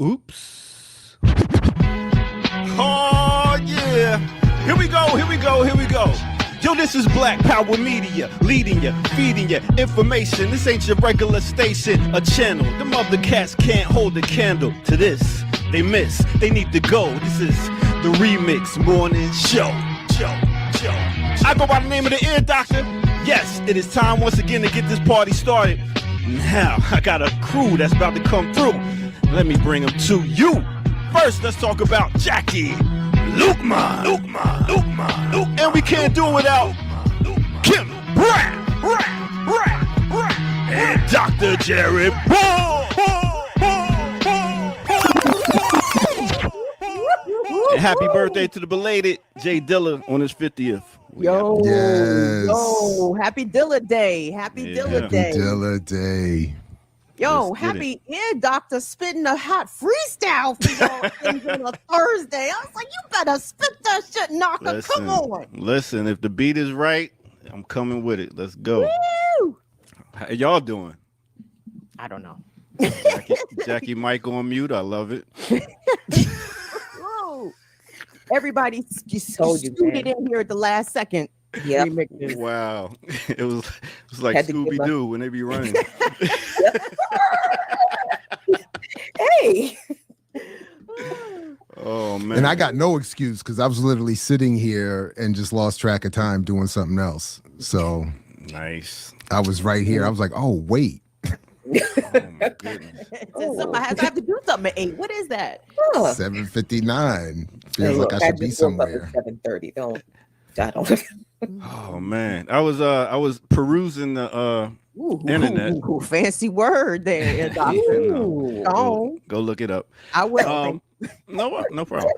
Oops. Oh, yeah. Here we go. Yo, this is Black Power Media, leading you, feeding you information. This ain't your regular station, a channel. Them other cats can't hold a candle to this. They miss, they need to go. This is the Remix Morning Show. I go by the name of the Ear Doctor. Yes, it is time once again to get this party started. Now, I got a crew that's about to come through. Let me bring them to you. First, let's talk about Jackie Lukeman. And we can't do it without Kim Brown. And Dr. Jared Ball. And happy birthday to the belated Jay Dilla on his 50th. Yo, yes. Yo, happy Dilla Day. Happy Dilla Day. Yo, happy Ear Doctor spitting a hot freestyle for y'all on a Thursday. I was like, you better spit that shit, knocker. Come on. Listen, if the beat is right, I'm coming with it. Let's go. Woo! How y'all doing? I don't know. Jackie Mike on mute. I love it. Whoa. Everybody scooted in here at the last second. Yeah. Wow. It was like Scooby-Doo when they be running. Hey. Oh man. And I got no excuse because I was literally sitting here and just lost track of time doing something else. So nice. I was right here. I was like, oh wait. Oh my goodness. Somebody has to have to do something at 8. What is that? 7:59. Feels like I should be somewhere. 7:30. I don't. Oh man. I was perusing the internet. Fancy word there, Doctor. Go look it up. I will. No problem.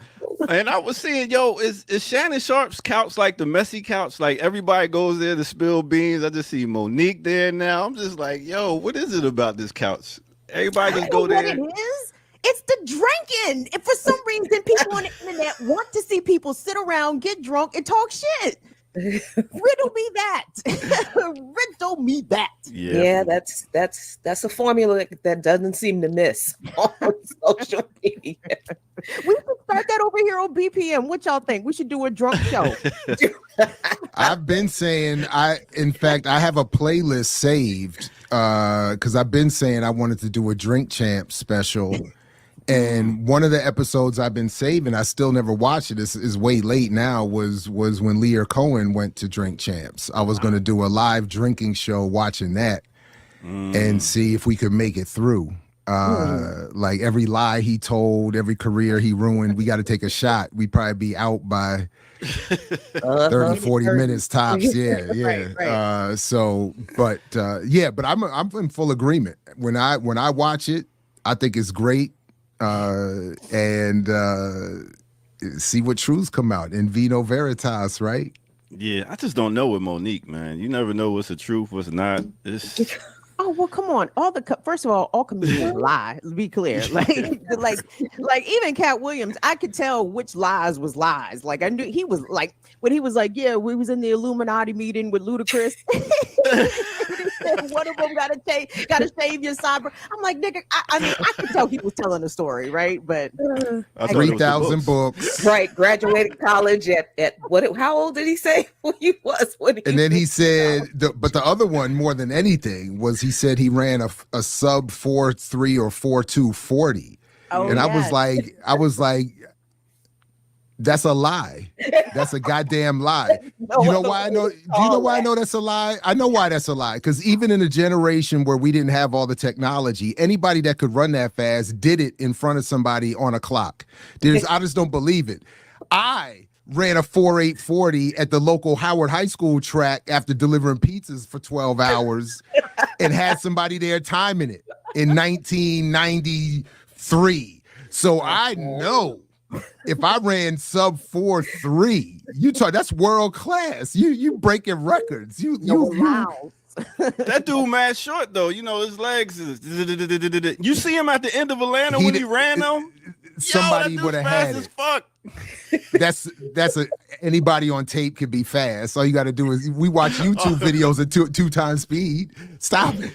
And I was seeing, is Shannon Sharp's couch like the messy couch? Like everybody goes there to spill beans. I just see Monique there now. I'm just like, what is it about this couch? Everybody just go there. What it is? It's the drinking. And for some reason, people on the internet want to see people sit around, get drunk, and talk shit. Riddle me that. Riddle me that. Yeah, that's a formula that doesn't seem to miss on social media. We should start that over here on BPM. What y'all think? We should do a drunk show. I've been saying in fact, I have a playlist saved because I've been saying I wanted to do a Drink Champ special. And one of the episodes I've been saving, I still never watched it. This is way late now. Was when Lear Cohen went to Drink Champs. I was going to do a live drinking show watching that and see if we could make it through. Like every lie he told, every career he ruined, we got to take a shot. We'd probably be out by 30, 40 minutes tops. Yeah. Right. But I'm in full agreement. When I watch it, I think it's great. And see what truths come out in Vino Veritas, right? Yeah, I just don't know with Monique, man. You never know what's the truth, what's not. Oh well, come on. First of all comedians lie. Let's be clear. Like even Cat Williams, I could tell which lies was lies. Like I knew he was like when he was like, yeah, we was in the Illuminati meeting with Ludacris. One of them gotta shave your cyber. I'm like, nigga, I mean, I could tell he was telling a story, right? But 3,000 books. Right, graduated college at what? How old did he say he was? And then he said, but the other one more than anything was he said he ran a sub 4.3 or 4.2 40. Oh, and yes. I was like, that's a lie. That's a goddamn lie. You know why I know? Do you know why I know that's a lie? I know why that's a lie. Because even in a generation where we didn't have all the technology, anybody that could run that fast did it in front of somebody on a clock. I just don't believe it. I ran a 4.8 40 at the local Howard High School track after delivering pizzas for 12 hours and had somebody there timing it in 1993. So I know if I ran sub 4.3, that's world class. You breaking records. Wow. That dude mad short though. You know his legs is. You see him at the end of Atlanta when he ran though. Somebody would have had it. Fuck. That's anybody on tape could be fast. All you got to do is we watch YouTube videos at two times speed. Stop it.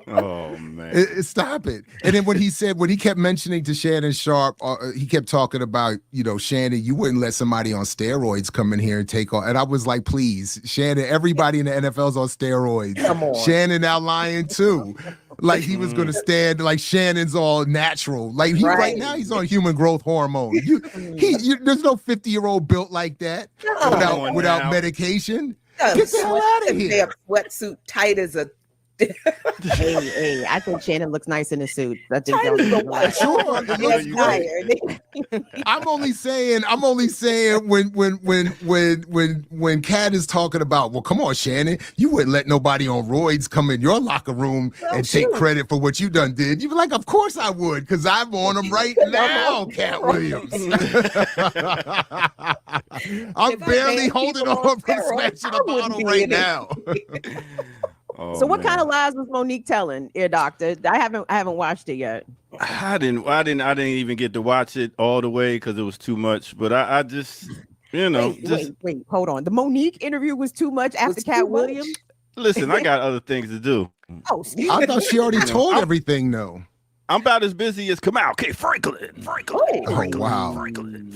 Oh man, stop it. And then when he kept mentioning to Shannon Sharp, he kept talking about, Shannon, you wouldn't let somebody on steroids come in here and take on. And I was like, please, Shannon, everybody in the NFL's on steroids. Come on. Shannon now lying too. Like he was going to stand like Shannon's all natural. Like right now he's on human growth hormone. There's no 50-year-old built like that without medication. Get the hell out of here. Damn sweatsuit tight as a. Hey, I think Shannon looks nice in a suit. I think sure. I'm only saying when Kat is talking about, well, come on, Shannon, you wouldn't let nobody on roids come in your locker room and take credit for what you done did. You'd be like, of course I would, because I'm on them right now, Cat Williams. I'm barely holding on from smashing a bottle right now. Oh, so what kind of lies was Monique telling, Ear Doctor? I haven't watched it yet. I didn't even get to watch it all the way because it was too much. But I just, wait, hold on. The Monique interview was too much after Cat Williams. Listen, I got other things to do. Oh, I thought she already told everything though. I'm about as busy as Kamal. Okay, Franklin. Oh, wow. Franklin.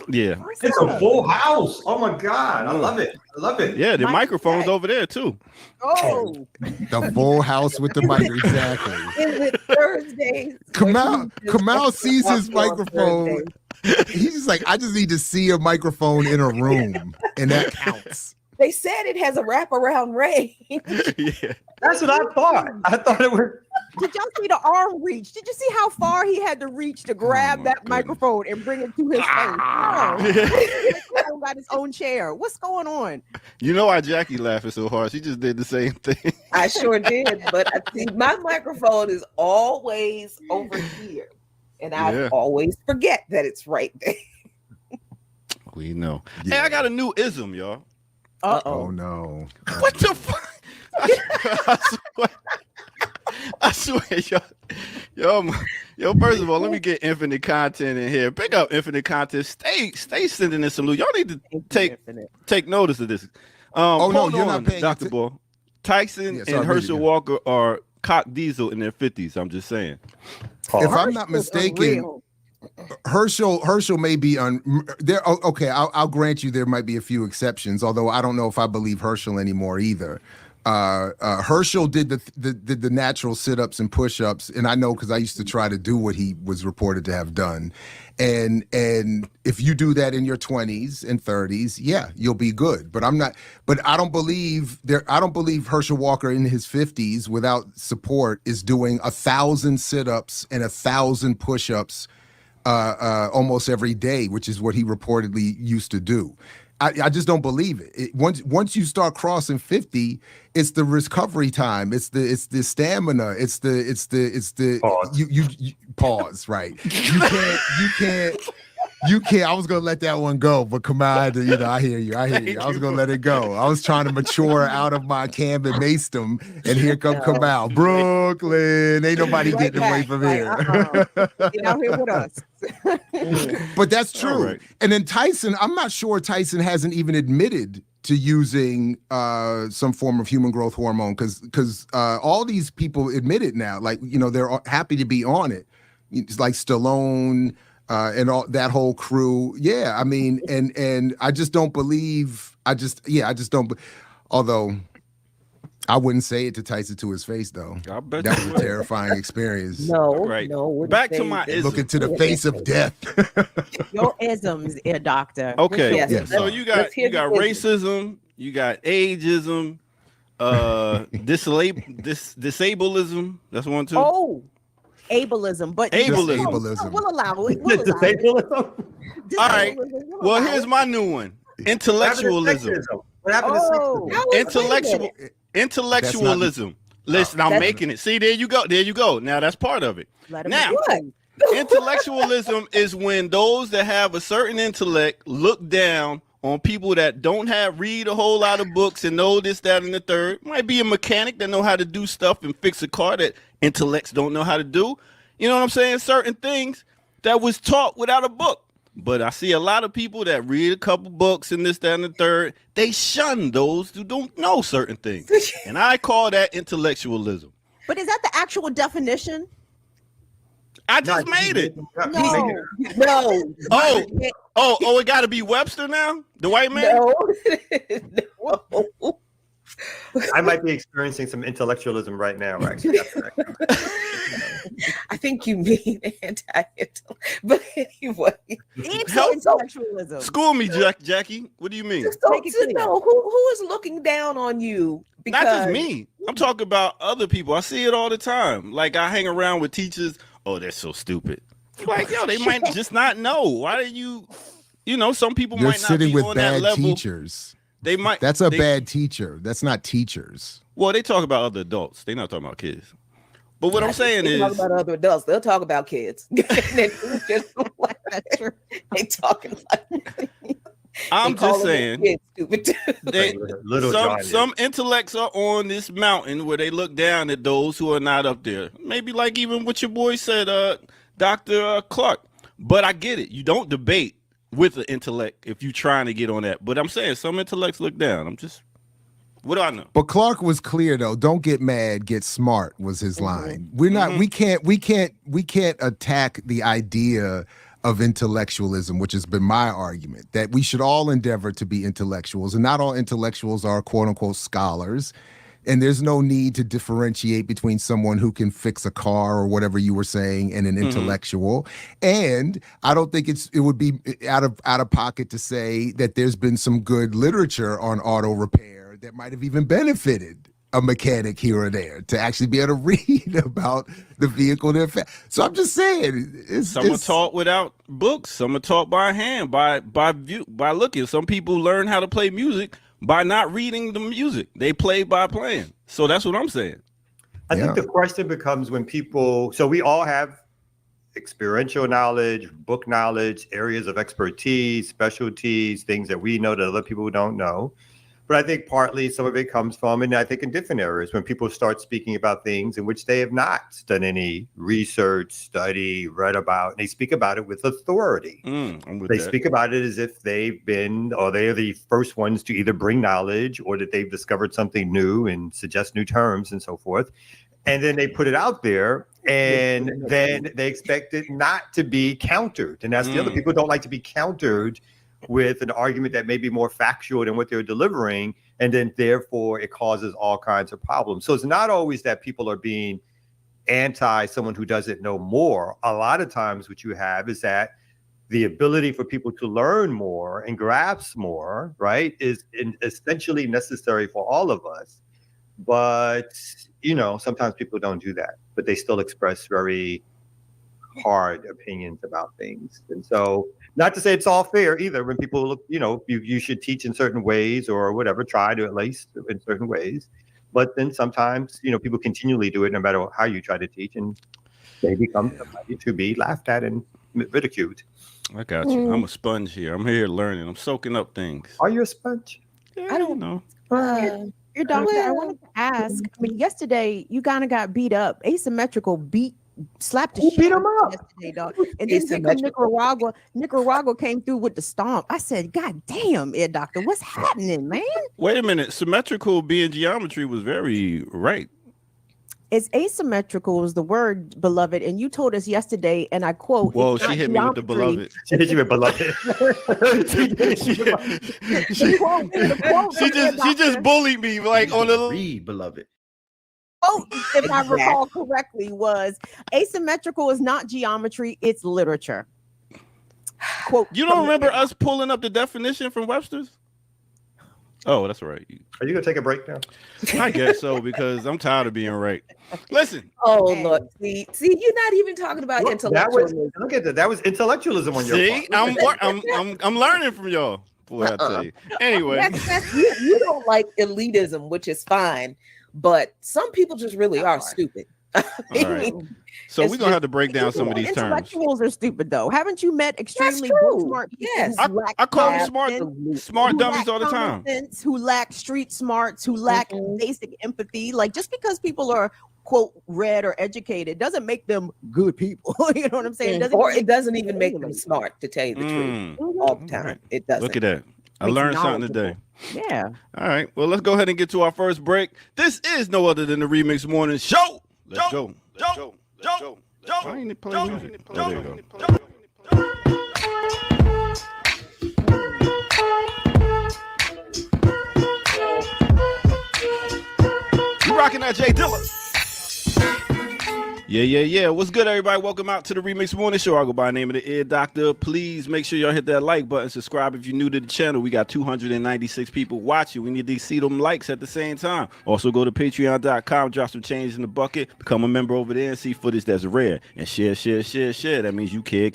Yeah. It's a full house. Oh my God. I love it. Yeah, the microphone's over there too. Oh. The full house with the mic. Exactly. Is it Thursday? Kamal sees his microphone. He's just like, I just need to see a microphone in a room, and that counts. They said it has a wraparound range. Yeah. That's what I thought. I thought it was. Did y'all see the arm reach? Did you see how far he had to reach to grab that microphone and bring it to his face? Oh, got his own chair. What's going on? You know why Jackie laughing so hard? She just did the same thing. I sure did, but I see my microphone is always over here, and I always forget that it's right there. We know. Yeah. Hey, I got a new ism, y'all. Oh no! What the fuck? I swear, yo. First of all, let me get infinite content in here. Pick up infinite content. Stay sending in some loot. Y'all need to take notice of this. No, you're not paying Dr. Ball. Tyson and Herschel Walker are cock diesel in their 50s. I'm just saying. If I'm not mistaken, Herschel may be on there. Okay, I'll grant you there might be a few exceptions, although I don't know if I believe Herschel anymore either. Herschel did the natural sit-ups and push-ups, and I know because I used to try to do what he was reported to have done. And if you do that in your 20s and 30s, yeah, you'll be good. But I don't believe Herschel Walker in his 50s without support is doing 1,000 sit-ups and 1,000 push-ups almost every day, which is what he reportedly used to do. I just don't believe it. Once you start crossing 50, it's the recovery time. It's the stamina. It's the pause. You pause, right. You can't. I was gonna let that one go, but come on, I hear you. I was gonna let it go. I was trying to mature out of my Camden Maestum, and here come out Brooklyn. Ain't nobody getting away from here. Get out here with us. But that's true. Right. And then Tyson, I'm not sure Tyson hasn't even admitted to using some form of human growth hormone because all these people admit it now. Like, they're happy to be on it. It's like Stallone and all that whole crew. Yeah, I mean, and I just don't believe. I just don't. Although I wouldn't say it to Tyson to his face, though. I bet that was a terrifying experience. No. Back to my isms. Look into the face of death. Your isms, Ear Doctor. Okay, Yes. so you got racism, you got ageism, disableism. That's one too. Oh, ableism, but ableism. We'll allow it. Disableism? All right. Well, here's my new one: intellectualism. What happened to sexism? Intellectualism. Listen, I'm making it. See, there you go. There you go. Now that's part of it. Now, intellectualism is when those that have a certain intellect look down on people that don't read a whole lot of books and know this, that, and the third. Might be a mechanic that know how to do stuff and fix a car that intellects don't know how to do. You know what I'm saying? Certain things that was taught without a book. But I see a lot of people that read a couple books and this, that, and the third. They shun those who don't know certain things. And I call that intellectualism. But is that the actual definition? I just made it. No. Oh, it got to be Webster now? The white man? No. I might be experiencing some intellectualism right now, actually. I think you mean anti-intellect. But anyway. Intellectualism. School me, Jackie. What do you mean? Just don't know who is looking down on you. Not just me. I'm talking about other people. I see it all the time. Like I hang around with teachers. Oh, they're so stupid. Like, yo, they might just not know. Why do you know, some people You're might not sitting be with on bad that level. teachers. They might. That's a bad teacher. That's not teachers. Well, they talk about other adults. They're not talking about kids. But what I'm saying is, talk about other adults. They'll talk about kids. They talking like. I'm just saying, stupid. some intellects are on this mountain where they look down at those who are not up there. Maybe like even what your boy said, Dr. Clark. But I get it. You don't debate with the intellect if you're trying to get on that. But I'm saying some intellects look down. What do I know? But Clark was clear though. Don't get mad, get smart was his line. We're not. We can't attack the idea of intellectualism, which has been my argument, that we should all endeavor to be intellectuals, and not all intellectuals are quote unquote scholars. And there's no need to differentiate between someone who can fix a car or whatever you were saying and an intellectual. And I don't think it would be out of pocket to say that there's been some good literature on auto repair that might have even benefited a mechanic here or there to actually be able to read about the vehicle. So I'm just saying, some are taught without books. Some are taught by hand, by looking. Some people learn how to play music by not reading the music. They play by playing. So that's what I'm saying. I think the question becomes when people, so we all have experiential knowledge, book knowledge, areas of expertise, specialties, things that we know that other people don't know. But I think partly some of it comes from, and I think in different areas, when people start speaking about things in which they have not done any research, study, read about, and they speak about it with authority. They speak about it as if they've been, or they are the first ones to either bring knowledge or that they've discovered something new and suggest new terms and so forth. And then they put it out there, and then they expect it not to be countered. And that's the other, people don't like to be countered with an argument that may be more factual than what they're delivering, and then therefore it causes all kinds of problems. So it's not always that people are being anti someone who doesn't know more. A lot of times what you have is that the ability for people to learn more and grasp more, right, is essentially necessary for all of us. But, sometimes people don't do that, but they still express very hard opinions about things. And so, not to say it's all fair either. When people look, you should teach in certain ways or whatever, try to at least in certain ways. But then sometimes, people continually do it no matter how you try to teach, and they become somebody to be laughed at and ridiculed. I got you. I'm a sponge here. I'm here learning. I'm soaking up things. Are you a sponge? Yeah, I don't know. Your doctor, I wanted to ask. I mean, yesterday you kind of got beat up. Asymmetrical slapped the shit beat him up yesterday, dog. And then here comes Nicaragua. Nicaragua came through with the stomp. I said, God damn, Ed Doctor, what's happening, man? Wait a minute. Symmetrical being geometry was very right. It's asymmetrical is the word, beloved. And you told us yesterday, and I quote, "Whoa, she hit me with the beloved." She hit you with beloved. she just bullied me like on the read, beloved. Oh, if I recall correctly, was asymmetrical is not geometry, it's literature. Quote. You don't remember us pulling up the definition from Webster's? Oh, that's right. Are you gonna take a break now? I guess so, because I'm tired of being right. Listen. Oh, look. See, you're not even talking about intellectualism. Look at that. That was intellectualism on your part. I'm learning from y'all. Boy, I tell you. Anyway, you don't like elitism, which is fine. but some people just really are stupid. All right. So we're gonna have to break down some of these terms. Intellectuals are stupid, though. Haven't you met extremely true. smart people? Yes. I call them smart dummies all the time. Sense, who lack street smarts, who lack basic empathy. Like, just because people are quote read or educated doesn't make them good people. You know what I'm saying? It doesn't even make them smart, to tell you the truth. All the time. Right. It doesn't. Look at that. I learned something today. Yeah. All right. Well, let's go ahead and get to our first break. This is no other than the Remix Morning Show. Let's go. I ain't playing music. Oh, there you go. You rocking that Jay Dilla? Yeah. What's good, everybody? Welcome out to the Remix Morning Show. I go by the name of the Ear Doctor. Please make sure y'all hit that like button. Subscribe if you're new to the channel. We got 296 people watching. We need to see them likes at the same time. Also, go to patreon.com, drop some change in the bucket, become a member over there, and see footage that's rare. And share. That means you care.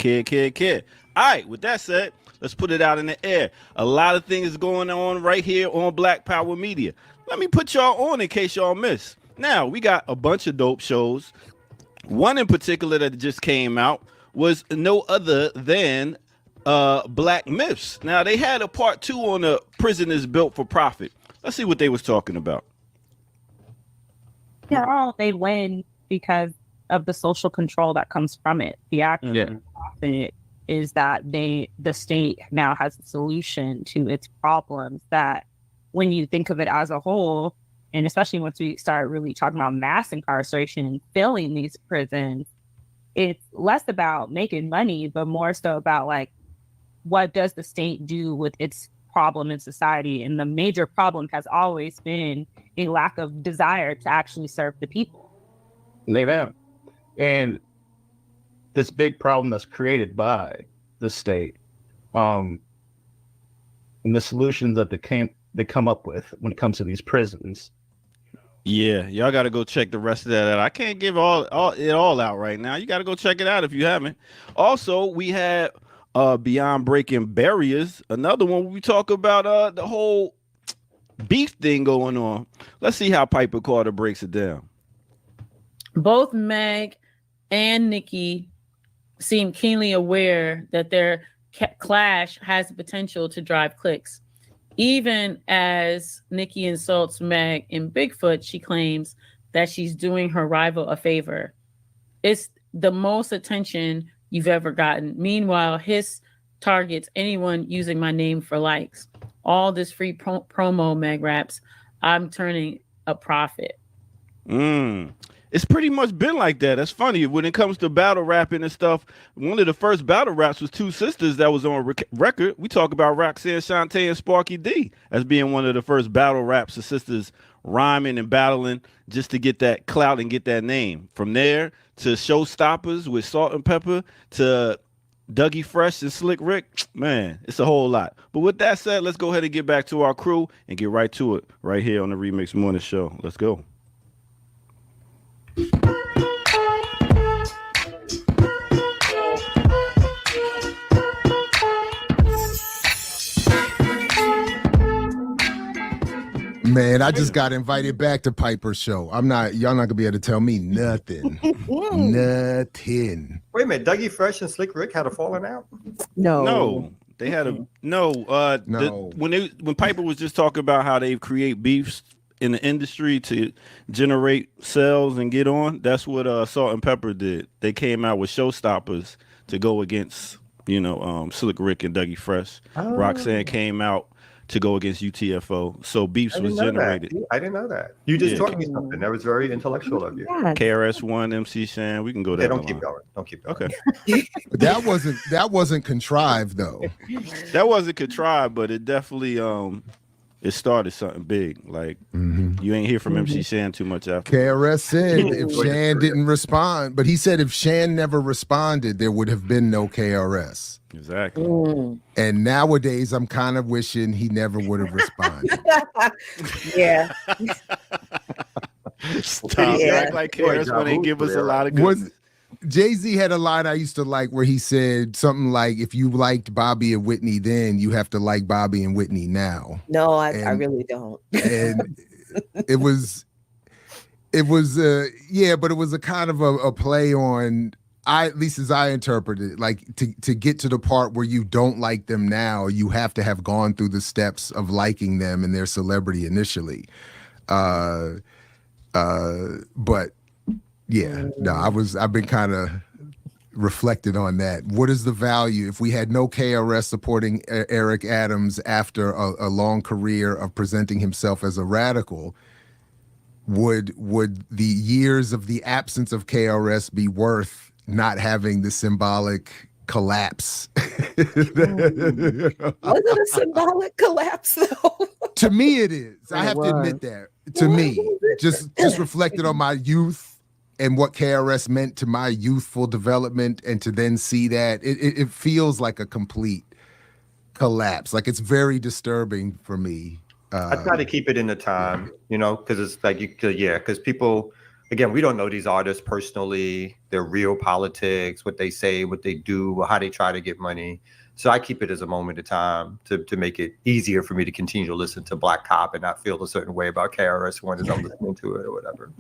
All right, with that said, let's put it out in the air. A lot of things going on right here on Black Power Media. Let me put y'all on in case y'all miss. Now, we got a bunch of dope shows. One in particular that just came out was no other than Black Myths. Now, they had a part 2 on the Prisoners Built for Profit. Let's see what they was talking about. Yeah, they win because of the social control that comes from it. The actual profit is that the state now has a solution to its problems that when you think of it as a whole, and especially once we start really talking about mass incarceration and filling these prisons, it's less about making money, but more so about like, what does the state do with its problem in society? And the major problem has always been a lack of desire to actually serve the people. They have. And this big problem that's created by the state, and the solutions that they come up with when it comes to these prisons. Yeah, y'all got to go check the rest of that out. I can't give it all out right now. You got to go check it out if you haven't. Also, we had Beyond Breaking Barriers, another one where we talk about the whole beef thing going on. Let's see how Piper Carter breaks it down. Both Meg and Nikki seem keenly aware that their clash has the potential to drive clicks. Even as Nikki insults Meg in Bigfoot, she claims that she's doing her rival a favor. It's the most attention you've ever gotten. Meanwhile, his targets anyone using my name for likes. All this free promo, Meg raps. I'm turning a profit. It's pretty much been like that. That's funny. When it comes to battle rapping and stuff, one of the first battle raps was two sisters that was on record. We talk about Roxanne Shante and Sparky D as being one of the first battle raps of sisters rhyming and battling just to get that clout and get that name. From there to Showstoppers with Salt and Pepper to Dougie Fresh and Slick Rick, man, it's a whole lot. But with that said, let's go ahead and get back to our crew and get right to it right here on the Remix Morning Show. Let's go. Man, I just got invited back to Piper's show. Y'all not gonna be able to tell me nothing. Nothing. Wait a minute, Dougie Fresh and Slick Rick had a falling out? No. They had a no. When Piper was just talking about how they create beefs in the industry to generate sales and get on, that's what Salt and Pepper did. They came out with Showstoppers to go against, Slick Rick and Dougie Fresh. Roxanne came out to go against UTFO. So beefs was generated. I didn't know that. You just taught me something. That was very intellectual of you. Yeah. KRS-One, MC Shan. We can go there. Don't keep going. Okay. That wasn't contrived though. That wasn't contrived, but it definitely it started something big. Like you ain't hear from MC Shan too much after. KRS said if Shan didn't respond, but he said if Shan never responded, there would have been no KRS. Exactly. And nowadays, I'm kind of wishing he never would have responded. Yeah. Stop. Yeah. Act like KRS-One ain't give us a lot of good. Jay-Z had a line I used to like where he said something like, if you liked Bobby and Whitney then, you have to like Bobby and Whitney now. No, I really don't. And it was It was but it was a kind of a play on, at least as I interpreted it, like to get to the part where you don't like them now, you have to have gone through the steps of liking them and their celebrity initially. But yeah, no, I've been kind of reflected on that. What is the value if we had no KRS supporting Eric Adams after a long career of presenting himself as a radical? Would the years of the absence of KRS be worth not having the symbolic collapse? Was it a symbolic collapse though? To me, it is. I have was. to admit that. To me, just reflected on my youth and what KRS meant to my youthful development, and to then see that it feels like a complete collapse. Like, it's very disturbing for me. I try to keep it in the time, because it's like because people, again, we don't know these artists personally, their real politics, what they say, what they do, how they try to get money. So I keep it as a moment of time to make it easier for me to continue to listen to Black Cop and not feel a certain way about KRS when I'm listening to it or whatever.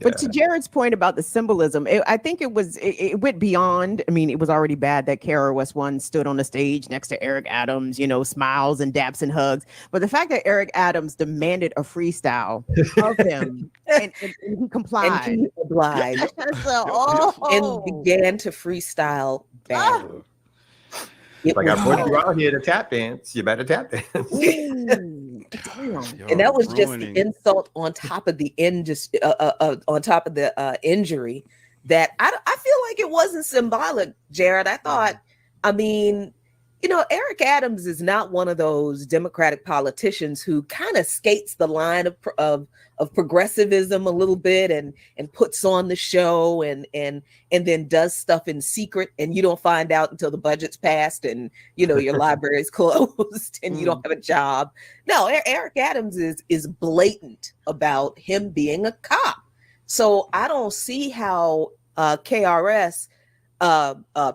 But to Jared's point about the symbolism, I think it went beyond. I mean, it was already bad that KRS-One stood on the stage next to Eric Adams, smiles and daps and hugs. But the fact that Eric Adams demanded a freestyle of him and he complied. And he obliged. And began to freestyle badly. Like, I brought you out here to tap dance. You better tap dance. And that was just the insult on top of the injury. That I feel like it wasn't symbolic, Jared. I thought, Eric Adams is not one of those Democratic politicians who kind of skates the line of progressivism a little bit and puts on the show and then does stuff in secret, and you don't find out until the budget's passed and your library is closed and you don't have a job. No, Eric Adams is blatant about him being a cop. So I don't see how KRS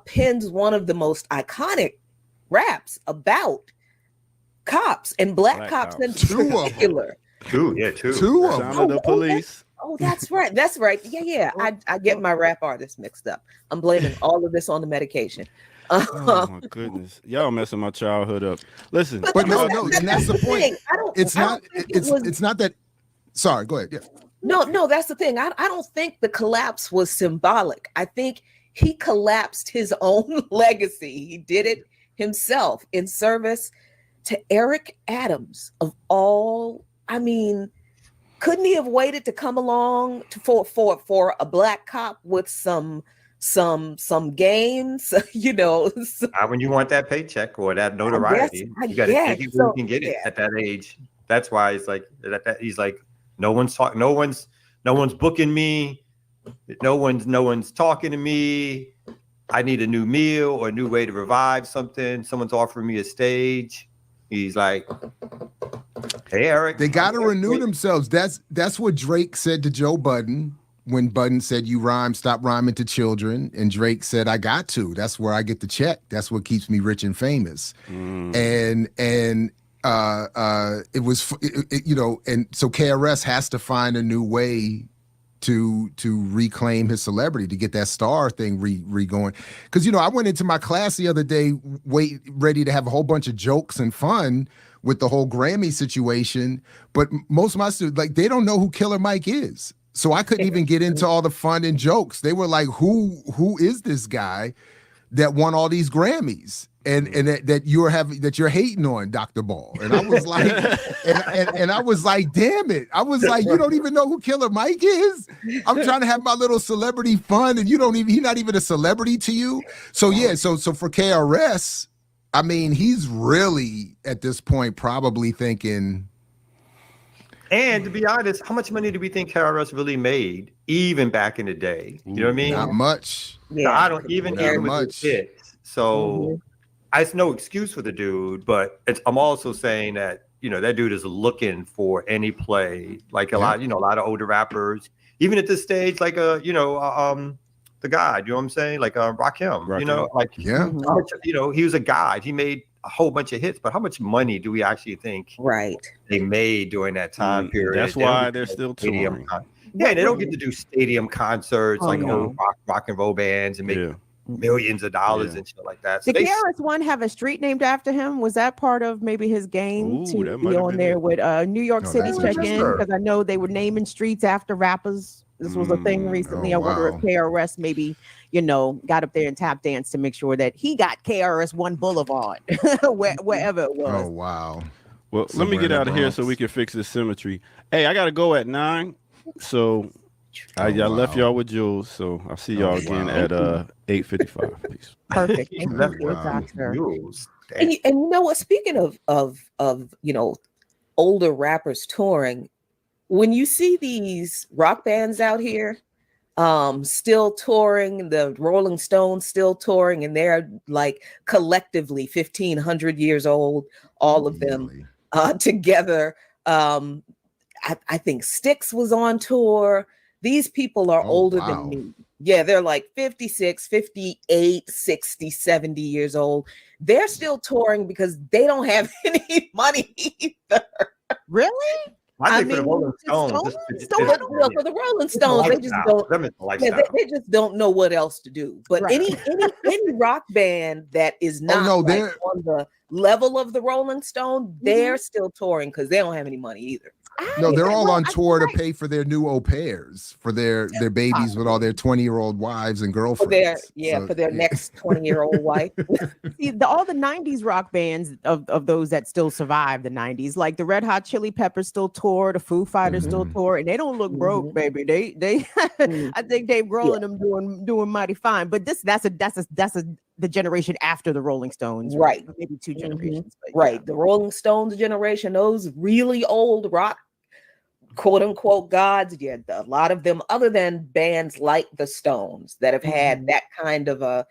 pins one of the most iconic raps about cops and black cops in particular. Two. Two of Sound of the police. Oh, that's right. That's right. Yeah. I get my rap artists mixed up. I'm blaming all of this on the medication. Oh my goodness, y'all messing my childhood up. Listen, but no, and that's the point. It's not that. Sorry, go ahead. Yeah. No, that's the thing. I don't think the collapse was symbolic. I think he collapsed his own legacy. He did it himself in service to Eric Adams of all. Couldn't he have waited to come along for a black cop with some games, When you want that paycheck or that notoriety, you got to think you can get it at that age. That's why it's like that. He's like, no one's booking me, no one's talking to me. I need a new meal or a new way to revive something. Someone's offering me a stage. He's like, hey, Eric. They got to renew themselves. That's what Drake said to Joe Budden when Budden said, you stop rhyming to children. And Drake said, I got to. That's where I get the check. That's what keeps me rich and famous. And it was, and so KRS has to find a new way to reclaim his celebrity, to get that star thing re-going. Because, I went into my class the other day ready to have a whole bunch of jokes and fun with the whole Grammy situation. But most of my students, they don't know who Killer Mike is. So I couldn't even get into all the fun and jokes. They were like, who is this guy that won all these Grammys? And that you're hating on, Dr. Ball. And I was like, and I was like, damn it. I was like, you don't even know who Killer Mike is? I'm trying to have my little celebrity fun, and he's not even a celebrity to you. So yeah, so for KRS, he's really at this point probably thinking. And to be honest, how much money do we think KRS really made, even back in the day? You know what I mean? Not much. Yeah, I don't even not with much. the hits. So it's no excuse for the dude, but I'm also saying that that dude is looking for any play, like a lot of older rappers, even at this stage, like the guy, you know what I'm saying, like Rakim, he was a guy. He made a whole bunch of hits, but how much money do we actually think they made during that time period? That's why they're still touring. Yeah, they don't get to do stadium concerts Oh, like no. old rock and roll bands and make Yeah. millions of dollars Yeah. and shit like that. So Did they, KRS-One have a street named after him? Was that part of maybe his game Ooh, to that be might have on been there it. with New York Oh, City that's check in? interesting. Because I know they were naming streets after rappers. This was a thing recently. oh, I wonder wow. if KRS maybe, got up there and tap danced to make sure that he got KRS-One Boulevard, wherever it was. Oh, wow. Well, let me Somewhere get in the out of here so Bronx. we can fix this symmetry. Hey, I gotta go at 9. So I left wow. y'all with Jules. So I'll see y'all again wow. at 8:55. Peace. Perfect. Thank you, left Wow. doctor. rules. And you know what? Speaking of older rappers touring, when you see these rock bands out here still touring, the Rolling Stones still touring, and they're like collectively 1,500 years old, all of them Easily. together. I think Styx was on tour. These people are Oh, older wow. than me. Yeah, they're like 56, 58, 60, 70 years old. They're still touring because they don't have any money either. Really? I think for the mean, Rolling the Stones, Stones? it's- Stones? it's- Well, for the Rolling it's a Stones, they just lifestyle. don't. Them it's a Yeah, lifestyle. they just don't know what else to do. But Right. any rock band that is not no, like they're- on the level of the Rolling Stone, they're still touring because they don't have any money either. No, they're all on I tour to feel like- pay for their new au pairs, for their babies with all their 20-year-old wives and For girlfriends. their So, their next 20-year-old wife. See, all the 90s rock bands of those that still survive the 90s, like the Red Hot Chili Peppers still tour, the Foo Fighters still tour, and they don't look broke, baby. They I think Dave Grohl and them doing mighty fine. But that's the generation after the Rolling Stones, Right. Maybe 2 generations. But Right. yeah. The Rolling Stones generation, those really old rock, quote unquote gods. Yeah, a lot of them, other than bands like the Stones that have had that kind of a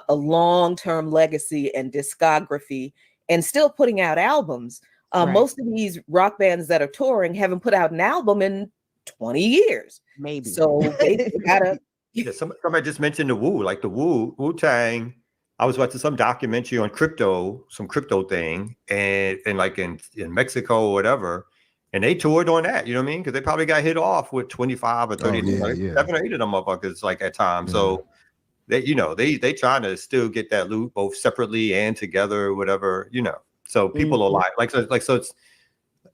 long-term legacy and discography and still putting out albums. Right. Most of these rock bands that are touring haven't put out an album in 20 years. Maybe. So they gotta Yeah, somebody just mentioned the like the Wu-Tang. I was watching some documentary on some crypto thing, and like in Mexico or whatever, and they toured on that. You know what I mean? Because they probably got hit off with 25 or 30, yeah. 7 or 8 of them motherfuckers like at times. So they trying to still get that loot both separately and together, or whatever. So people are like so it's.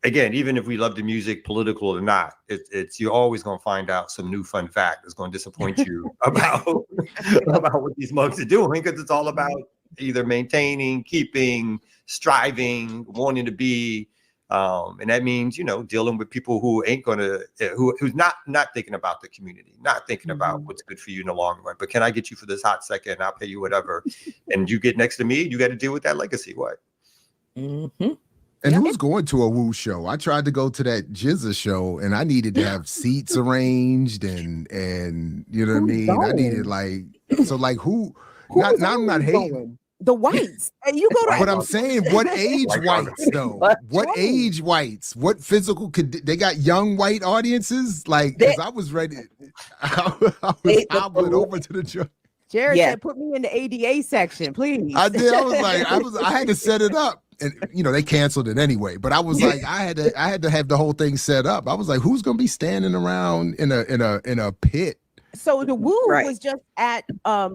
Again, even if we love the music, political or not, it's you're always going to find out some new fun fact that's going to disappoint you about what these mugs are doing, because it's all about either maintaining, keeping, striving, wanting to be, and that means dealing with people who ain't gonna who's not thinking about the community, not thinking about what's good for you in the long run. But can I get you for this hot second? I'll pay you whatever, and you get next to me, you got to deal with that legacy. What? And who's going to a Woo show? I tried to go to that Jizza show, and I needed to have seats arranged, and you know what I mean. I needed who? I'm not hating. The whites. And you go to But I'm saying, what age whites though? What age whites? What physical they got young white audiences? Like, because I was ready. I was hobbling over to the show. Jared said, "Put me in the ADA section, please." I did. I had to set it up. And they canceled it anyway. But I was like, I had to have the whole thing set up. I was like, who's gonna be standing around in a pit? So the Woo was just at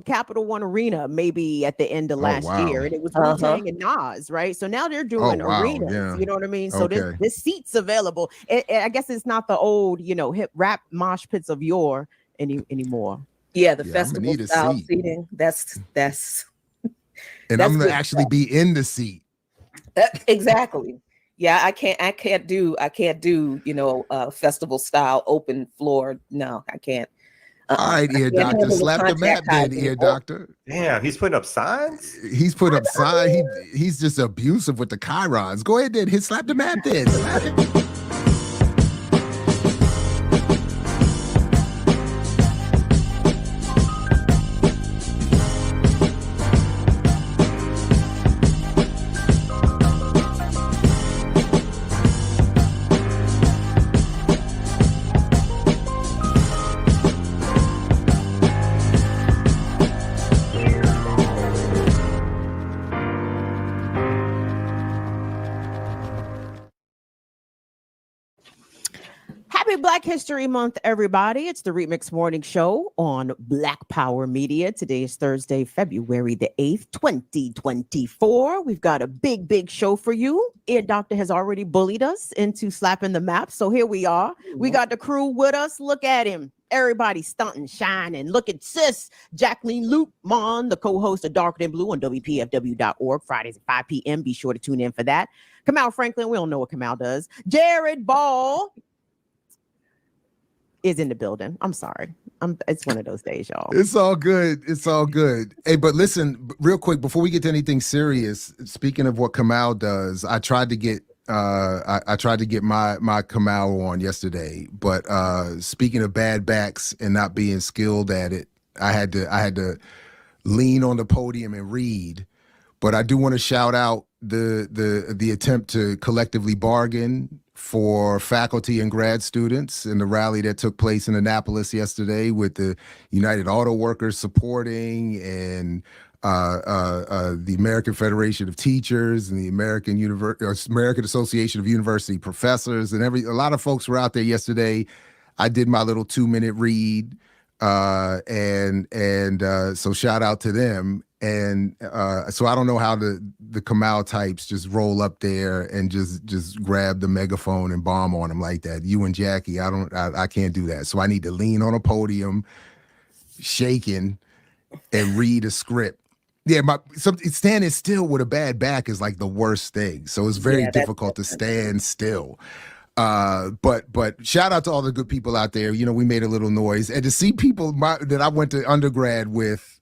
Capital One Arena, maybe at the end of last year, and it was Wu-Tang and Nas, right? So now they're doing arenas. Yeah. You know what I mean? So Okay. there's seats available. I guess it's not the old, hip rap mosh pits of yore anymore. Yeah, the I'm gonna festival need a style seat. seating. That's And that's I'm gonna good actually stuff. be in the seat. Exactly. Yeah, I can't do festival style open floor. No, I can't. All right, ear can't doctor, handle the slap the map contact high then, ear people. doctor. Damn, he's putting up signs. He's put up sign. He's just abusive with the chirons. Go ahead then, slap the map then. Slap it. Happy Black History Month, everybody. It's the Remix Morning Show on Black Power Media. Today is Thursday, February the 8th, 2024. We've got a big show for you. Ear Doctor has already bullied us into slapping the map. So here we are. We got the crew with us. Look at him. Everybody stunting, shining. Look at sis, Jacqueline Luke Mon, the co-host of Darker Than Blue on WPFW.org, Fridays at 5 p.m. Be sure to tune in for that. Kamal Franklin, we don't know what Kamal does. Jared Ball is in the building. I'm sorry. It's one of those days, y'all. It's all good. It's all good. Hey, but listen, real quick, before we get to anything serious, speaking of what Kamal does, I tried to get I tried to get my Kamal on yesterday, but speaking of bad backs and not being skilled at it, I had to lean on the podium and read. But I do want to shout out the attempt to collectively bargain for faculty and grad students in the rally that took place in Annapolis yesterday, with the United Auto Workers supporting, and the American Federation of Teachers and the American Association of University Professors, and a lot of folks were out there yesterday. I did my little 2-minute read, and so shout out to them. And so I don't know how the Kamal types just roll up there and just grab the megaphone and bomb on them like that. You and Jackie, I can't do that. So I need to lean on a podium, shaking, and read a script. Yeah, standing still with a bad back is like the worst thing. So it's very difficult to stand still. But shout out to all the good people out there. You know, we made a little noise, and to see people that I went to undergrad with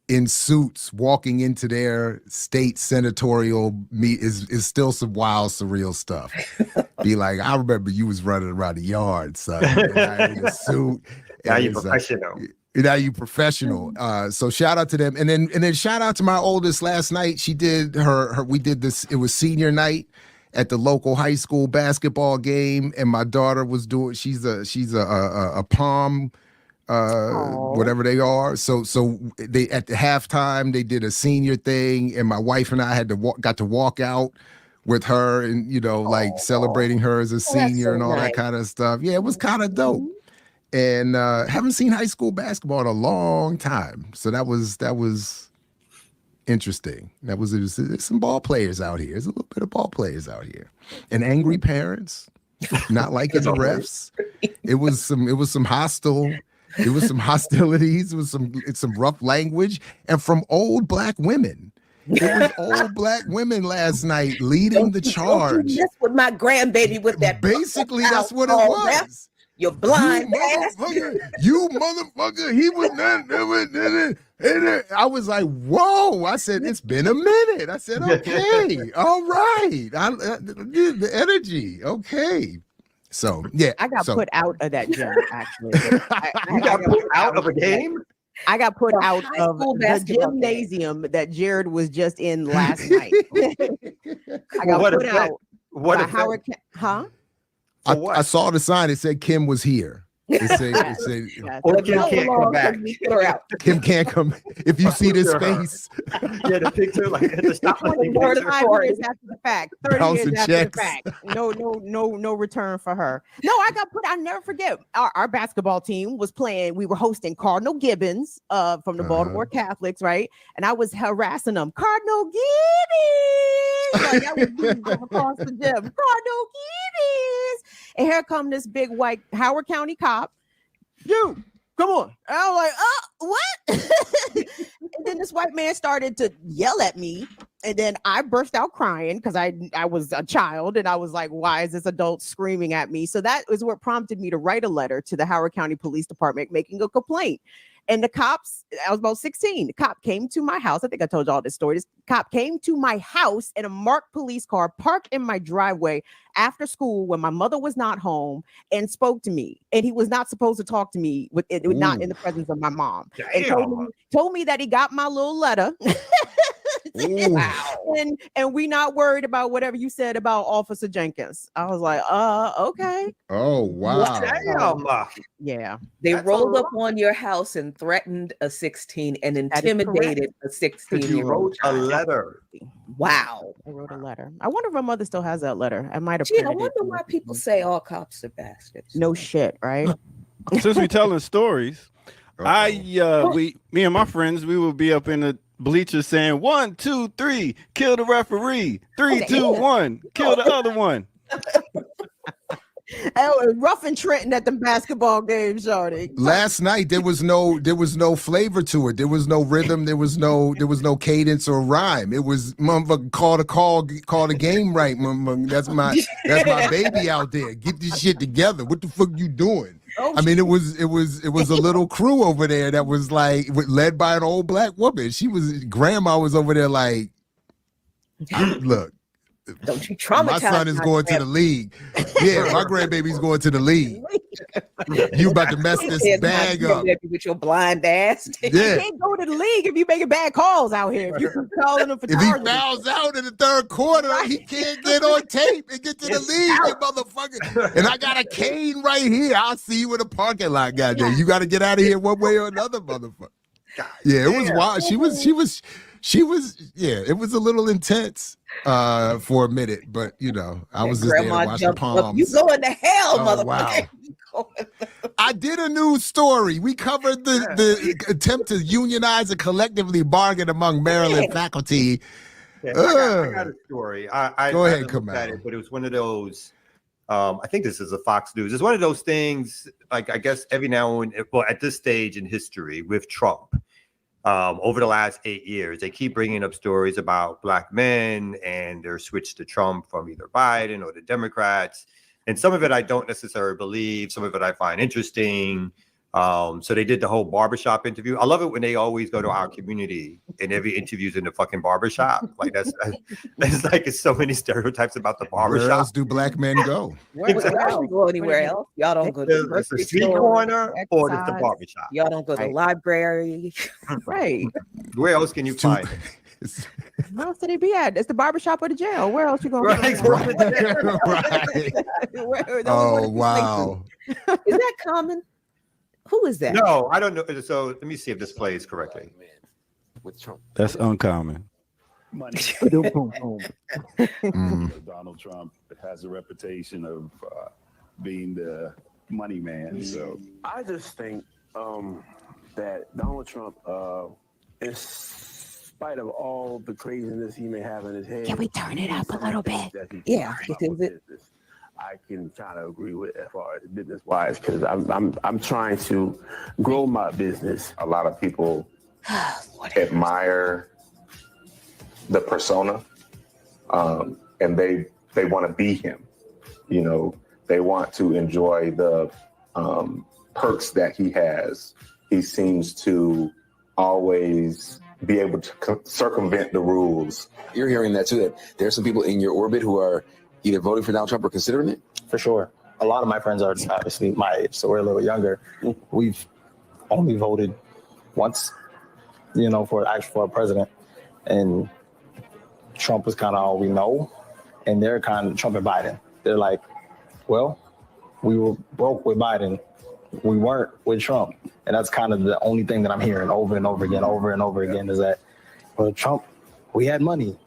in suits walking into their state senatorial meet is still some wild, surreal stuff. Be like, I remember you was running around the yard, son, in a suit. Now you're professional. Now you professional. So shout out to them, and then shout out to my oldest. Last night she did we did this. It was senior night at the local high school basketball game, and my daughter was doing. She's a pom. Whatever they are. So they at the halftime they did a senior thing, and my wife and I got to walk out with her, and like celebrating her as a senior and all that kind of stuff. Yeah, it was kind of dope. And haven't seen high school basketball in a long time, so that was interesting. There's some ball players out here. There's a little bit of ball players out here, and angry parents not liking the refs. It was some hostile. It was some hostilities. It was some rough language, and from old Black women. It was old Black women last night leading the charge. That's with my grandbaby with that. Basically, that's what it was. You're blind, you motherfucker. He was not. I was like, whoa. I said, it's been a minute. I said, okay, all right. The energy, okay. So yeah, I got put out of that gym. Actually, you got put out of a game. I got put out of the gymnasium that Jared was just in last night. I got put out. What by Howard? Huh? I saw the sign. It said Kim was here. It said, or Kim can't come back. Kim can't come. If you see this face, yeah, the picture like at the stop. 5 years after the fact, 30 years after the fact. No return for her. No, I'll never forget. Our basketball team was playing. We were hosting Cardinal Gibbons from the Baltimore Catholics, right? And I was harassing them. Cardinal Gibbons, like I was beating them across the gym. Cardinal Gibbons, and here come this big white Howard County cop. You, come on. And I was like, what? And then this white man started to yell at me. And then I burst out crying because I was a child. And I was like, why is this adult screaming at me? So that was what prompted me to write a letter to the Howard County Police Department making a complaint. And the cops, I was about 16. The cop came to my house. I think I told you all this story. This cop came to my house in a marked police car, parked in my driveway after school when my mother was not home, and spoke to me. And he was not supposed to talk to me not in the presence of my mom. Damn. And told me that he got my little letter. Wow. And we not worried about whatever you said about Officer Jenkins. I was like, okay. Oh, wow. Damn. Yeah. They rolled up on your house and threatened a 16 and intimidated a 16-year-old. You wrote a letter. Wow. I wrote a letter. I wonder if my mother still has that letter. I might have. Gee, I printed wonder it. why people say all cops are bastards. No shit, right? Since we telling stories, me and my friends, we would be up in the bleachers saying 1, 2, 3, kill the referee. 3, 2, 1, kill the other one. Rough and Trenton at the basketball games, Shorty. Last night there was no flavor to it. There was no rhythm. There was no cadence or rhyme. It was motherfucker call the game right. Motherfucker. That's my baby out there. Get this shit together. What the fuck you doing? I mean, it was a little crew over there that was like led by an old black woman. Grandma was over there like, look. Don't you traumatize my son is going to the league. Yeah, my grandbaby's going to the league. You about to mess this bag up with your blind ass. Yeah. You can't go to the league if you making bad calls out here. If you calling them for if he fouls out in the third quarter, he can't get on tape and get to the league, you motherfucker. And I got a cane right here. I'll see you in the parking lot, goddamn. You got to get out of here one way or another, motherfucker. Yeah, it was wild. She was. Yeah, it was a little intense for a minute, but I was just there to watch the palms. You going to hell, motherfucker. Wow. I did a news story. We covered the attempt to unionize and collectively bargain among Maryland faculty. Yeah, I got a story. Go ahead, come at it, but it was one of those. I think this is a Fox News. It's one of those things. Like I guess every now and well, at this stage in history with Trump. Over the last 8 years, they keep bringing up stories about black men and their switch to Trump from either Biden or the Democrats. And some of it I don't necessarily believe. Some of it I find interesting. So they did the whole barbershop interview. I love it when they always go to our community and every interview's in the fucking barbershop. Like that's like it's so many stereotypes about the barbershop. Where else do black men go? Y'all don't go anywhere else. Y'all don't go to the street corner or it's the barbershop. Y'all don't go to the library. Right. Where else can you find it? Where else did he be at? It's the barbershop or the jail. Where else you going? Right. Oh, wow. Is that common? Who is that? No, I don't know. So let me see if this plays correctly. With Trump. That's uncommon. Money. Donald Trump has a reputation of being the money man. So I just think that Donald Trump, in spite of all the craziness he may have in his head, can we turn it up a little bit? Yeah, I can kind of agree with as far as business wise because I'm trying to grow my business. A lot of people admire the persona, and they want to be him. They want to enjoy the perks that he has. He seems to always be able to circumvent the rules. You're hearing that too, that there's some people in your orbit who are either voting for Donald Trump or considering it? For sure. A lot of my friends are obviously my age, so we're a little younger. We've only voted once, for a president. And Trump was kind of all we know. And they're kind of Trump and Biden. They're like, well, we were broke with Biden. We weren't with Trump. And that's kind of the only thing that I'm hearing over and over again is that, well, Trump, we had money.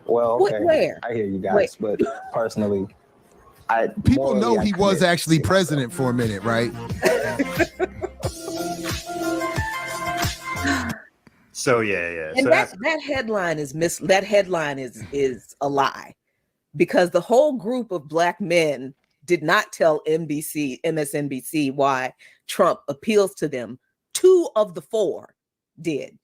Well, okay, where? I hear you guys, but personally, people know he was actually president for a minute, right? So yeah. And so that headline is a lie, because the whole group of black men did not tell MSNBC why Trump appeals to them. 2 of the 4 did.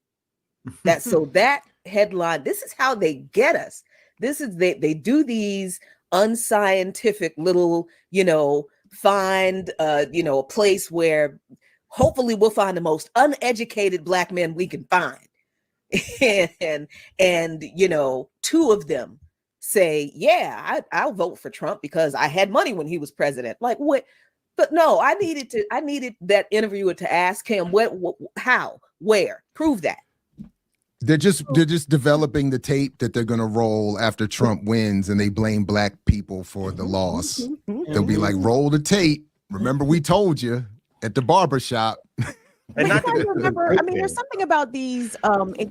That headline, this is how they get us. This is they do these unscientific little, find a place where hopefully we'll find the most uneducated black men we can find. and 2 of them say, yeah, I'll vote for Trump because I had money when he was president. Like what? But no, I needed that interviewer to ask him how, where, prove that. They're just developing the tape that they're gonna roll after Trump wins, and they blame black people for the loss. They'll be like, roll the tape. Remember, we told you at the barbershop. And But not you that guys this is a remember, good I mean, there's thing. something about these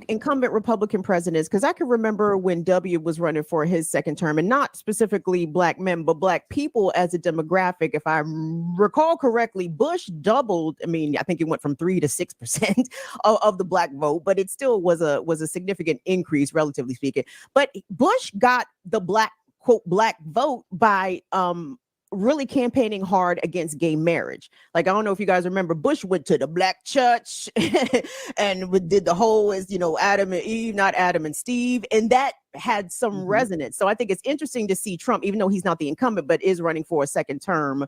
incumbent Republican presidents, because I can remember when W was running for his second term, and not specifically black men, but black people as a demographic. If I recall correctly, Bush doubled. I mean, I think it went from 3 to 6% of the black vote, but it still was a significant increase, relatively speaking. But Bush got the black vote by really campaigning hard against gay marriage. Like, I don't know if you guys remember, Bush went to the black church and did the whole, as you know, Adam and Eve, not Adam and Steve, and that had some resonance. So I think it's interesting to see Trump, even though he's not the incumbent, but is running for a second term.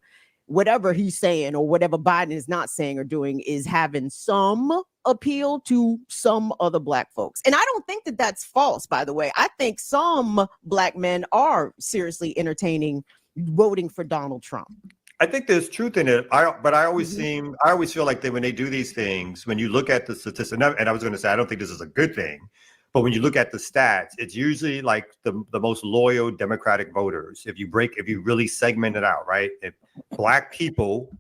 Whatever he's saying or whatever Biden is not saying or doing is having some appeal to some other black folks. And I don't think that that's false, by the way. I think some black men are seriously entertaining voting for Donald Trump. I think there's truth in it. I always feel like that when they do these things, when you look at the statistics, and I was going to say, I don't think this is a good thing, but when you look at the stats, it's usually like the most loyal Democratic voters. If you really segment it out, right? If black people,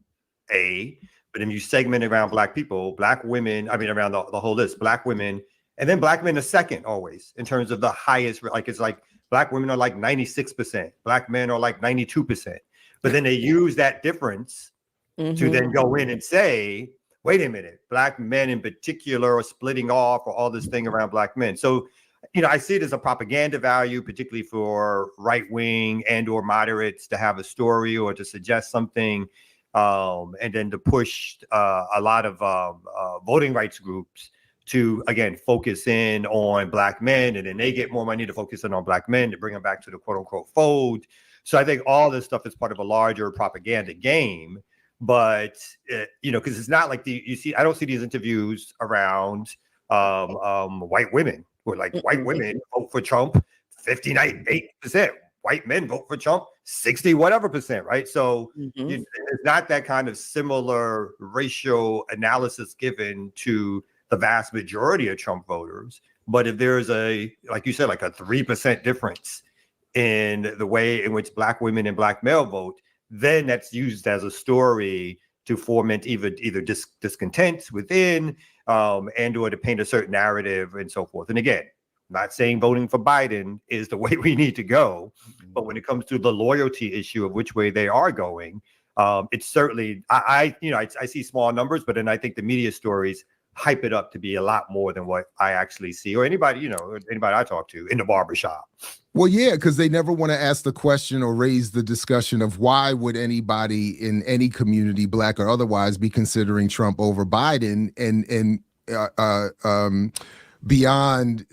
but if you segment it around black people, black women, I mean, around the whole list, black women, and then black men are second always in terms of the highest, like it's like black women are like 96%, black men are like 92%. But then they use that difference to then go in and say, wait a minute, black men in particular are splitting off, or all this thing around black men. So, you know, I see it as a propaganda value, particularly for right wing and or moderates to have a story or to suggest something, and then to push a lot of voting rights groups to, again, focus in on black men, and then they get more money to focus in on black men to bring them back to the quote unquote fold. So I think all this stuff is part of a larger propaganda game. But, you know, because it's not like I don't see these interviews around white women who are like, white women vote for Trump 59.8%. White men vote for Trump 60 whatever percent, right? So it's not that kind of similar racial analysis given to the vast majority of Trump voters. But if there's like you said, like a 3% difference in the way in which black women and black male vote, then that's used as a story to foment either discontent within and or to paint a certain narrative and so forth. And again, not saying voting for Biden is the way we need to go, but when it comes to the loyalty issue of which way they are going, it's certainly, I see small numbers, but then I think the media stories hype it up to be a lot more than what I actually see, or anybody I talk to in the barbershop. Well, yeah, because they never want to ask the question or raise the discussion of why would anybody in any community, black or otherwise, be considering Trump over Biden, and beyond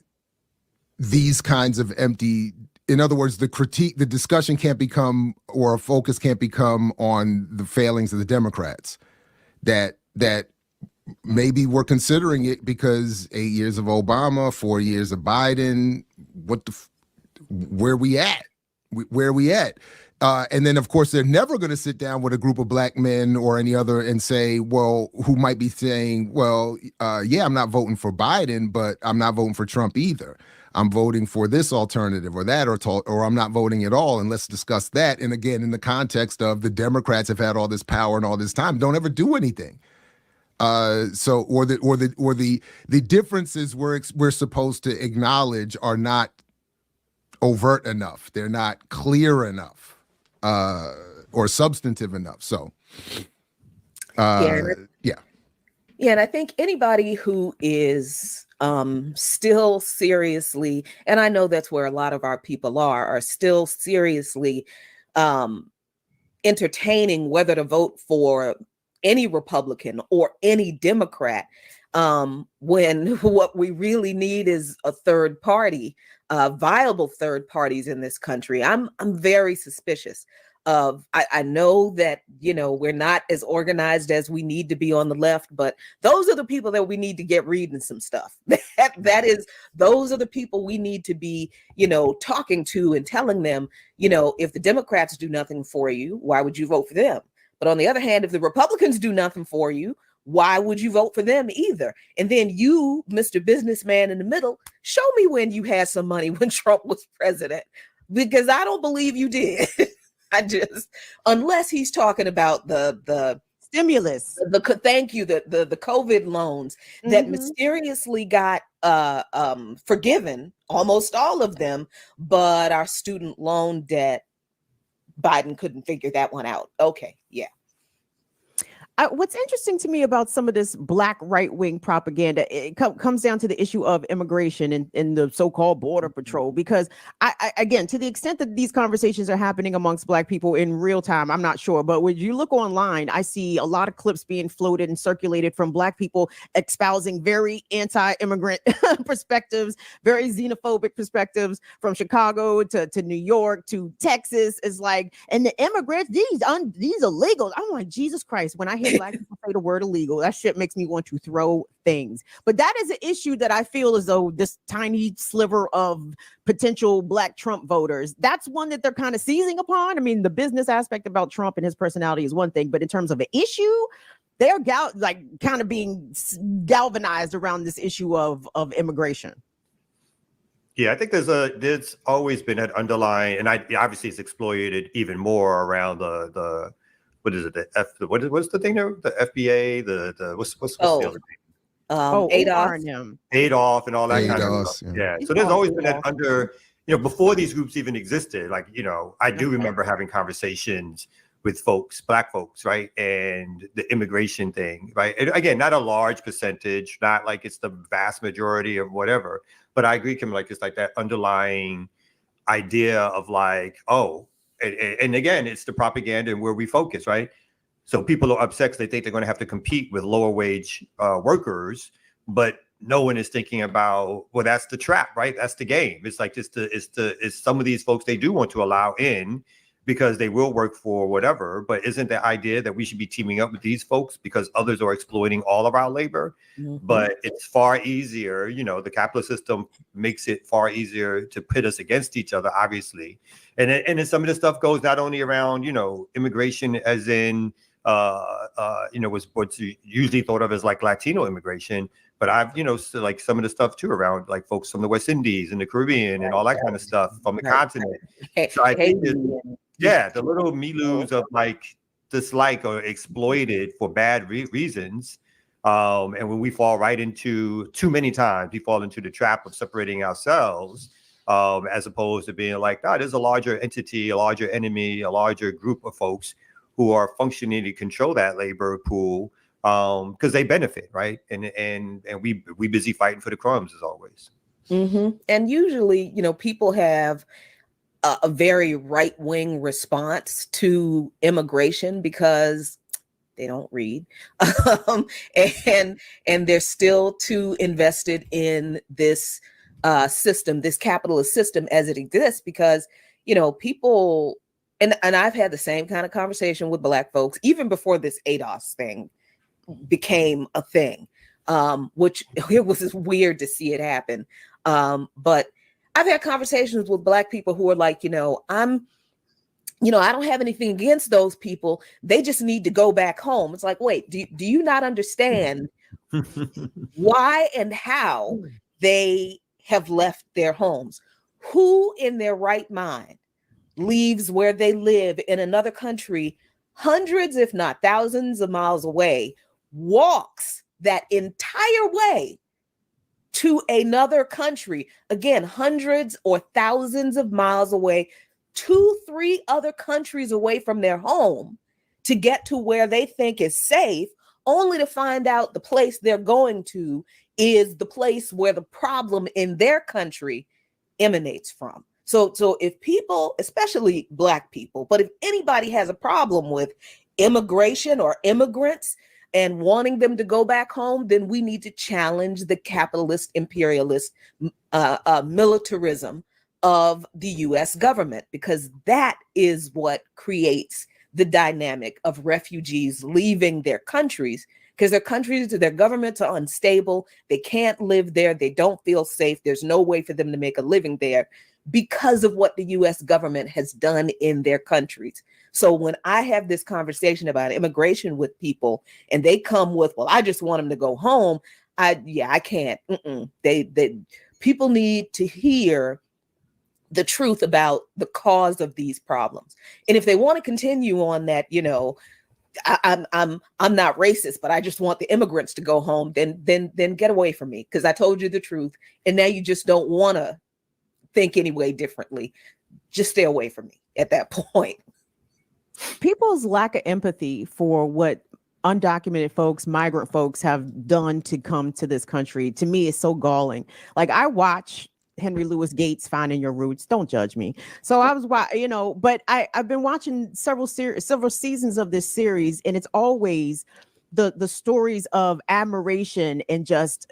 these kinds of empty. In other words, the discussion can't become, or a focus can't become on the failings of the Democrats. That maybe we're considering it because 8 years of Obama, 4 years of Biden. Where we at? Where we at? And then, of course, they're never going to sit down with a group of black men or any other and say, well, who might be saying, well, yeah, I'm not voting for Biden, but I'm not voting for Trump either. I'm voting for this alternative or that, or I'm not voting at all. And let's discuss that. And again, in the context of the Democrats have had all this power and all this time, don't ever do anything. The differences we're supposed to acknowledge are not overt enough. They're not clear enough, or substantive enough. So, And I think anybody who is still seriously, and I know that's where a lot of our people are still seriously entertaining whether to vote for any Republican or any Democrat, when what we really need is a third party, viable third parties in this country. I'm very suspicious of, I know that, we're not as organized as we need to be on the left, but those are the people that we need to get reading some stuff. Those are the people we need to be, talking to and telling them, if the Democrats do nothing for you, why would you vote for them? But on the other hand, if the Republicans do nothing for you, why would you vote for them either? And then you, Mr. Businessman in the middle, show me when you had some money when Trump was president, because I don't believe you did. Unless he's talking about the stimulus. Thank you. The COVID loans that mysteriously got forgiven, almost all of them, but our student loan debt, Biden couldn't figure that one out. Okay, yeah. What's interesting to me about some of this black right-wing propaganda, it comes down to the issue of immigration and the so-called border patrol, because again, to the extent that these conversations are happening amongst black people in real time, I'm not sure, but when you look online, I see a lot of clips being floated and circulated from black people espousing very anti-immigrant perspectives, very xenophobic perspectives, from Chicago to New York to Texas. Is like, and the immigrants, these illegals. I'm like, Jesus Christ, when I hear black people say the word illegal, that shit makes me want to throw things. But that is an issue that I feel as though this tiny sliver of potential black Trump voters, that's one that they're kind of seizing upon. I mean, the business aspect about Trump and his personality is one thing, but in terms of an issue, they're kind of being galvanized around this issue of immigration. Yeah, I think there's always been an underlying, and obviously it's exploited even more around the what is it? What's the thing there? The FBA, what's the other thing? Adolf and all that kind of stuff. Yeah. So there's always been that before these groups even existed. Like, I do remember having conversations with black folks, right? And the immigration thing, right? And again, not a large percentage, not like it's the vast majority of whatever, but I agree, Kim, like it's like that underlying idea of like, oh, and again, it's the propaganda and where we focus, right? So people are upset because they think they're going to have to compete with lower wage workers, but no one is thinking about, well, that's the trap, right? That's the game. It's like it's some of these folks they do want to allow in because they will work for whatever, but isn't the idea that we should be teaming up with these folks because others are exploiting all of our labor? But it's far easier, the capitalist system makes it far easier to pit us against each other, obviously. And then some of this stuff goes not only around, immigration as in, what's usually thought of as like Latino immigration, but I've, like some of the stuff too around like folks from the West Indies and the Caribbean and all that kind of stuff from the continent. So I think the little milus of like dislike or exploited for bad reasons. And when we fall right into, too many times, we fall into the trap of separating ourselves as opposed to being like, there's a larger entity, a larger enemy, a larger group of folks who are functioning to control that labor pool because they benefit, right? And we busy fighting for the crumbs as always. And usually, people have a very right-wing response to immigration because they don't read, and they're still too invested in this system, this capitalist system as it exists, because people, and I've had the same kind of conversation with black folks even before this ADOS thing became a thing, which it was weird to see it happen. But I've had conversations with black people who are like, I don't have anything against those people. They just need to go back home. It's like, wait, do you not understand why and how they have left their homes? Who in their right mind leaves where they live in another country, hundreds, if not thousands of miles away, walks that entire way to another country, again, hundreds or thousands of miles away, 2-3 other countries away from their home to get to where they think is safe, only to find out the place they're going to is the place where the problem in their country emanates from. So if people, especially black people, but if anybody has a problem with immigration or immigrants and wanting them to go back home, then we need to challenge the capitalist imperialist militarism of the US government, because that is what creates the dynamic of refugees leaving their countries, because their governments are unstable. They can't live there. They don't feel safe. There's no way for them to make a living there because of what the US government has done in their countries. So when I have this conversation about immigration with people and they come with, well, I just want them to go home, I can't. People need to hear the truth about the cause of these problems. And if they want to continue on that, I'm not racist, but I just want the immigrants to go home, then get away from me, because I told you the truth, and now you just don't want to think any way differently. Just stay away from me at that point. People's lack of empathy for what undocumented folks, migrant folks have done to come to this country, to me, is so galling. Like, I watch Henry Louis Gates, Finding Your Roots. Don't judge me. So I was, but I've been watching several seasons of this series, and it's always the stories of admiration and just,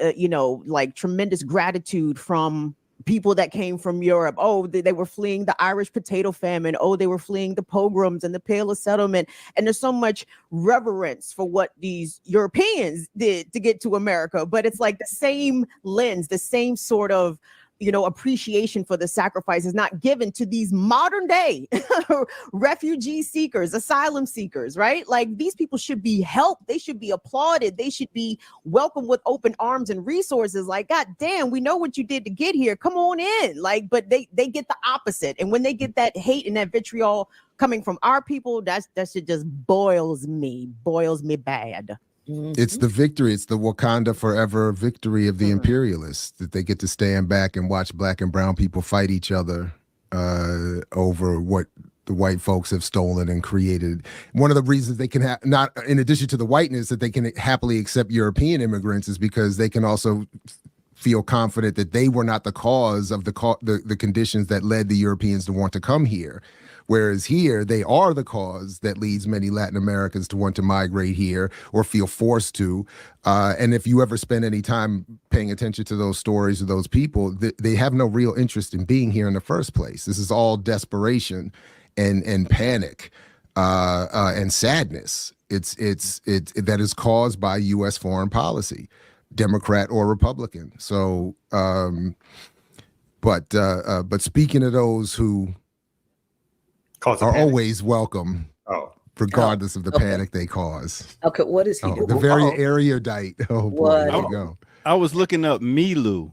like tremendous gratitude from people that came from Europe. Oh, they were fleeing the Irish potato famine. Oh, they were fleeing the pogroms and the Pale of Settlement. And there's so much reverence for what these Europeans did to get to America. But it's like the same lens, the same sort of, appreciation for the sacrifice is not given to these modern day refugee seekers, asylum seekers, right? Like, these people should be helped. They should be applauded. They should be welcomed with open arms and resources. Like, God damn, we know what you did to get here. Come on in. Like, but they get the opposite. And when they get that hate and that vitriol coming from our people, that shit just boils me bad. It's the victory. It's the Wakanda forever victory of the imperialists, that they get to stand back and watch black and brown people fight each other over what the white folks have stolen and created. One of the reasons they can not, in addition to the whiteness, that they can happily accept European immigrants is because they can also feel confident that they were not the cause of the conditions that led the Europeans to want to come here. Whereas here, they are the cause that leads many Latin Americans to want to migrate here or feel forced to. And if you ever spend any time paying attention to those stories of those people, they have no real interest in being here in the first place. This is all desperation and panic and sadness. It's that is caused by U.S. foreign policy, Democrat or Republican. So, but speaking of those who are always welcome, regardless of the panic they cause. Okay, what is he doing? The very erudite. Oh boy, there you go. I was looking up Milu.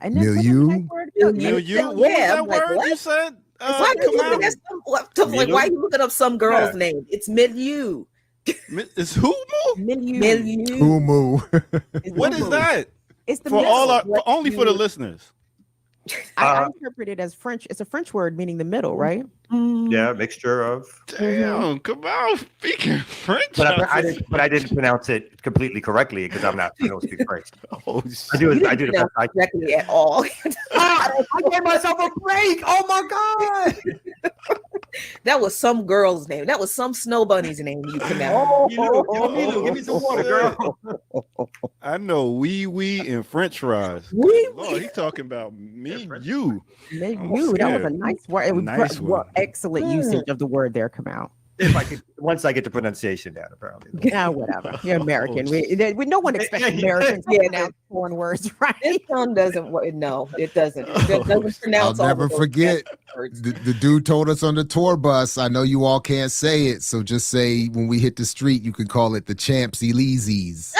Milieu? Milieu? What was that word you said? Why are you looking up some girl's name? It's Milieu. It's Humu? Milieu. Humu. What is that? It's the only for the listeners. I interpret it as French. It's a French word meaning the middle, right? Yeah, mixture of. Damn, come on, speaking French. But I didn't pronounce it completely correctly because I don't speak French. I do the best I can. Correctly at all. I gave myself a break. Oh my god. That was some girl's name. That was some snow bunny's name you pronounced. Give me some water, girl. I know wee and French fries. Lord, he talking about me, you. That was a nice word. It was excellent usage of the word there. Come out. If I could, once I get the pronunciation down, apparently. Yeah, whatever. You're American. No one expects Americans to pronounce foreign words, right? This one doesn't. No, it doesn't. It doesn't pronounce. I'll never forget. The dude told us on the tour bus. I know you all can't say it, so just say when we hit the street, you can call it the Champs Elysees.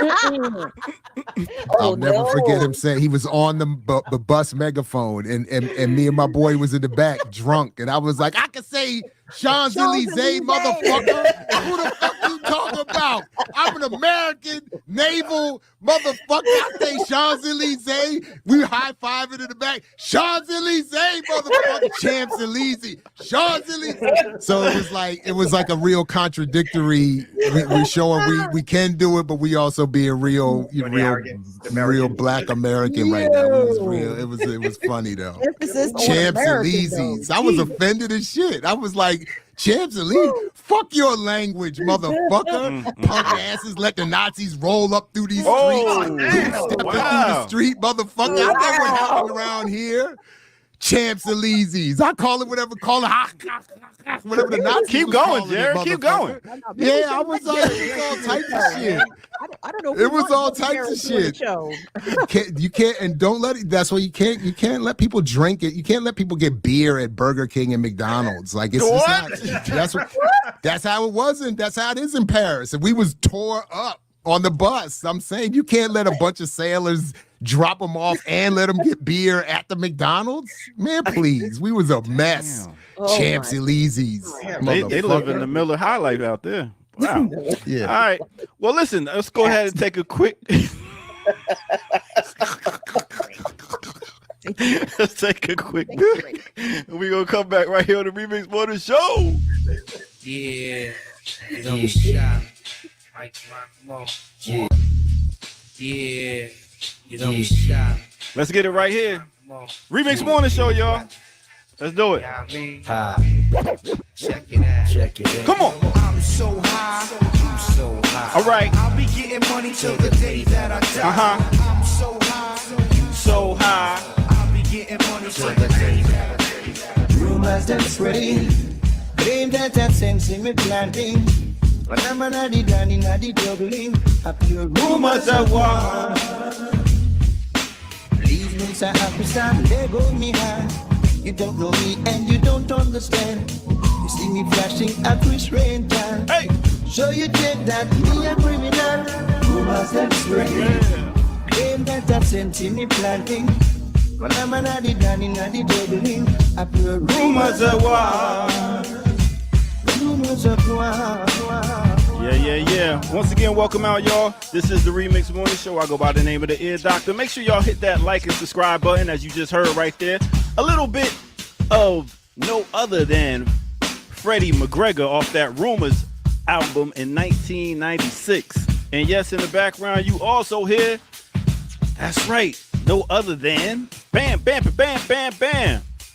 I'll never forget him saying he was on the bus megaphone, and me and my boy was in the back drunk, and I was like, I can say Champs-Elysees, motherfucker. Who the fuck you talking about? I'm an American naval motherfucker. I say Champs-Elysees. We high-fiving in the back. Champs-Elysees, motherfucker. Champs-Elysees. Champs-Elysees. So it was like a real contradictory. We showing we can do it, but we also being real black American right now. It was real. It was funny though. Champs-Elysees. I was offended as shit. I was like, Champs-Elysees, fuck your language, motherfucker. Punk asses let the Nazis roll up through these streets. Through the street, motherfucker. I know what happened around here. Champs-Elysees. I call it whatever whatever the Nazis. Keep going, Jared. Keep going. Yeah, I was all types of shit. I don't know. It was all types of shit. You can't, and don't let it. That's why you can't let people drink it. You can't let people get beer at Burger King and McDonald's. Like it's not, that's how it wasn't. That's how it is in Paris. And we was tore up on the bus. I'm saying you can't let a bunch of sailors drop them off and let them get beer at the McDonald's. Man, please. We was a mess. Champs-Elysees. They live in the Miller High Life out there. Wow. Yeah. All right. Well, listen, let's go ahead and take a quick. Let's take a quick break. We're going to come back right here on the Remix Morning Show. Yeah. You don't shop. Mike Mo. Yeah. Yeah. You don't shop. Let's get it right here. Remix Morning Show, y'all. Let's do it. Check it out. Check it out. Come on. I'm so high. I'm so high. All right. I'll be getting money till the day that I die. I'm so high. So high. I'll be getting money till the day that I die. Rumors that spreading. Claim that I'm sensing me planting. But I'm not the dandy, not the doubling. I pure rumors are war. Leave me so happy, son. There go me high. You don't know me and you don't understand. You see me flashing at Chris Rain time. Hey. So you think that me a criminal? Rumors that spreading. Claim that I'm sensing me planting. But I'm not the dandy, not the doubling. I pure rumors are war. Rumors are war. Yeah. Once again, welcome out, y'all. This is the Remix Morning Show. I go by the name of the Ear Doctor. Make sure y'all hit that like and subscribe button, as you just heard right there. A little bit of no other than Freddie McGregor off that Rumors album in 1996. And yes, in the background, you also hear, that's right, no other than bam,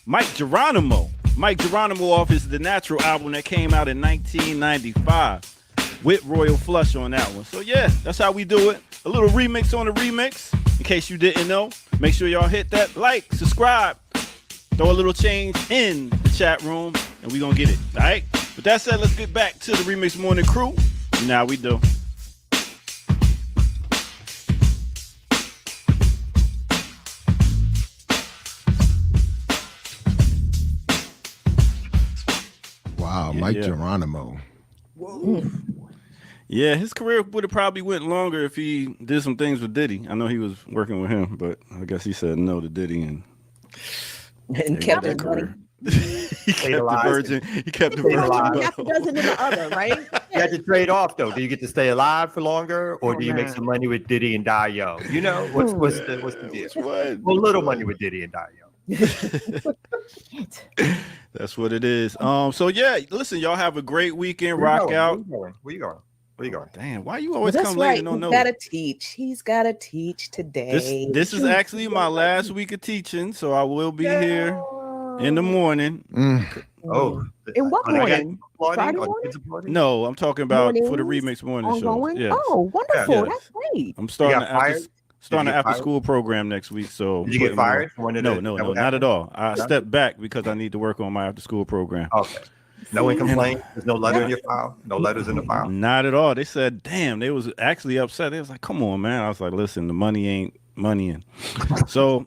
Mike Geronimo. Mike Geronimo off his The Natural album that came out in 1995 with Royal Flush on that one. So yeah, that's how we do it. A little remix on the remix. In case you didn't know, make sure y'all hit that like, subscribe, throw a little change in the chat room, and we gonna get it. All right. With that said, let's get back to the Remix Morning crew. Now we do. Wow, Mike Geronimo. Whoa. Yeah, his career would have probably went longer if he did some things with Diddy. I know he was working with him, but I guess he said no to Diddy and kept that it career. He kept the virgin. He kept the virgin. Half a dozen in the other, right? You had to trade off though. Do you get to stay alive for longer, or do you make some money with Diddy and die young? You know, what's the deal? Well, little money with Diddy and die young. That's what it is. So yeah, listen, y'all have a great weekend. Rock out. Where you going? Damn, why you always That's come right. late and don't know? He's gotta teach today. This is actually my last week of teaching, so I will be here in the morning. Oh, in what morning? Friday morning? No, I'm talking about for the Remix Morning Show. Yes. Oh, wonderful! Yes. That's great. I'm starting Starting an after school program next week. So did you get fired? No, not at all. I stepped back because I need to work on my after school program. Okay. No one complained. There's no letter in your file. No letters in the file. Not at all. They said, "Damn," they was actually upset. They was like, "Come on, man." I was like, "Listen, the money ain't money." So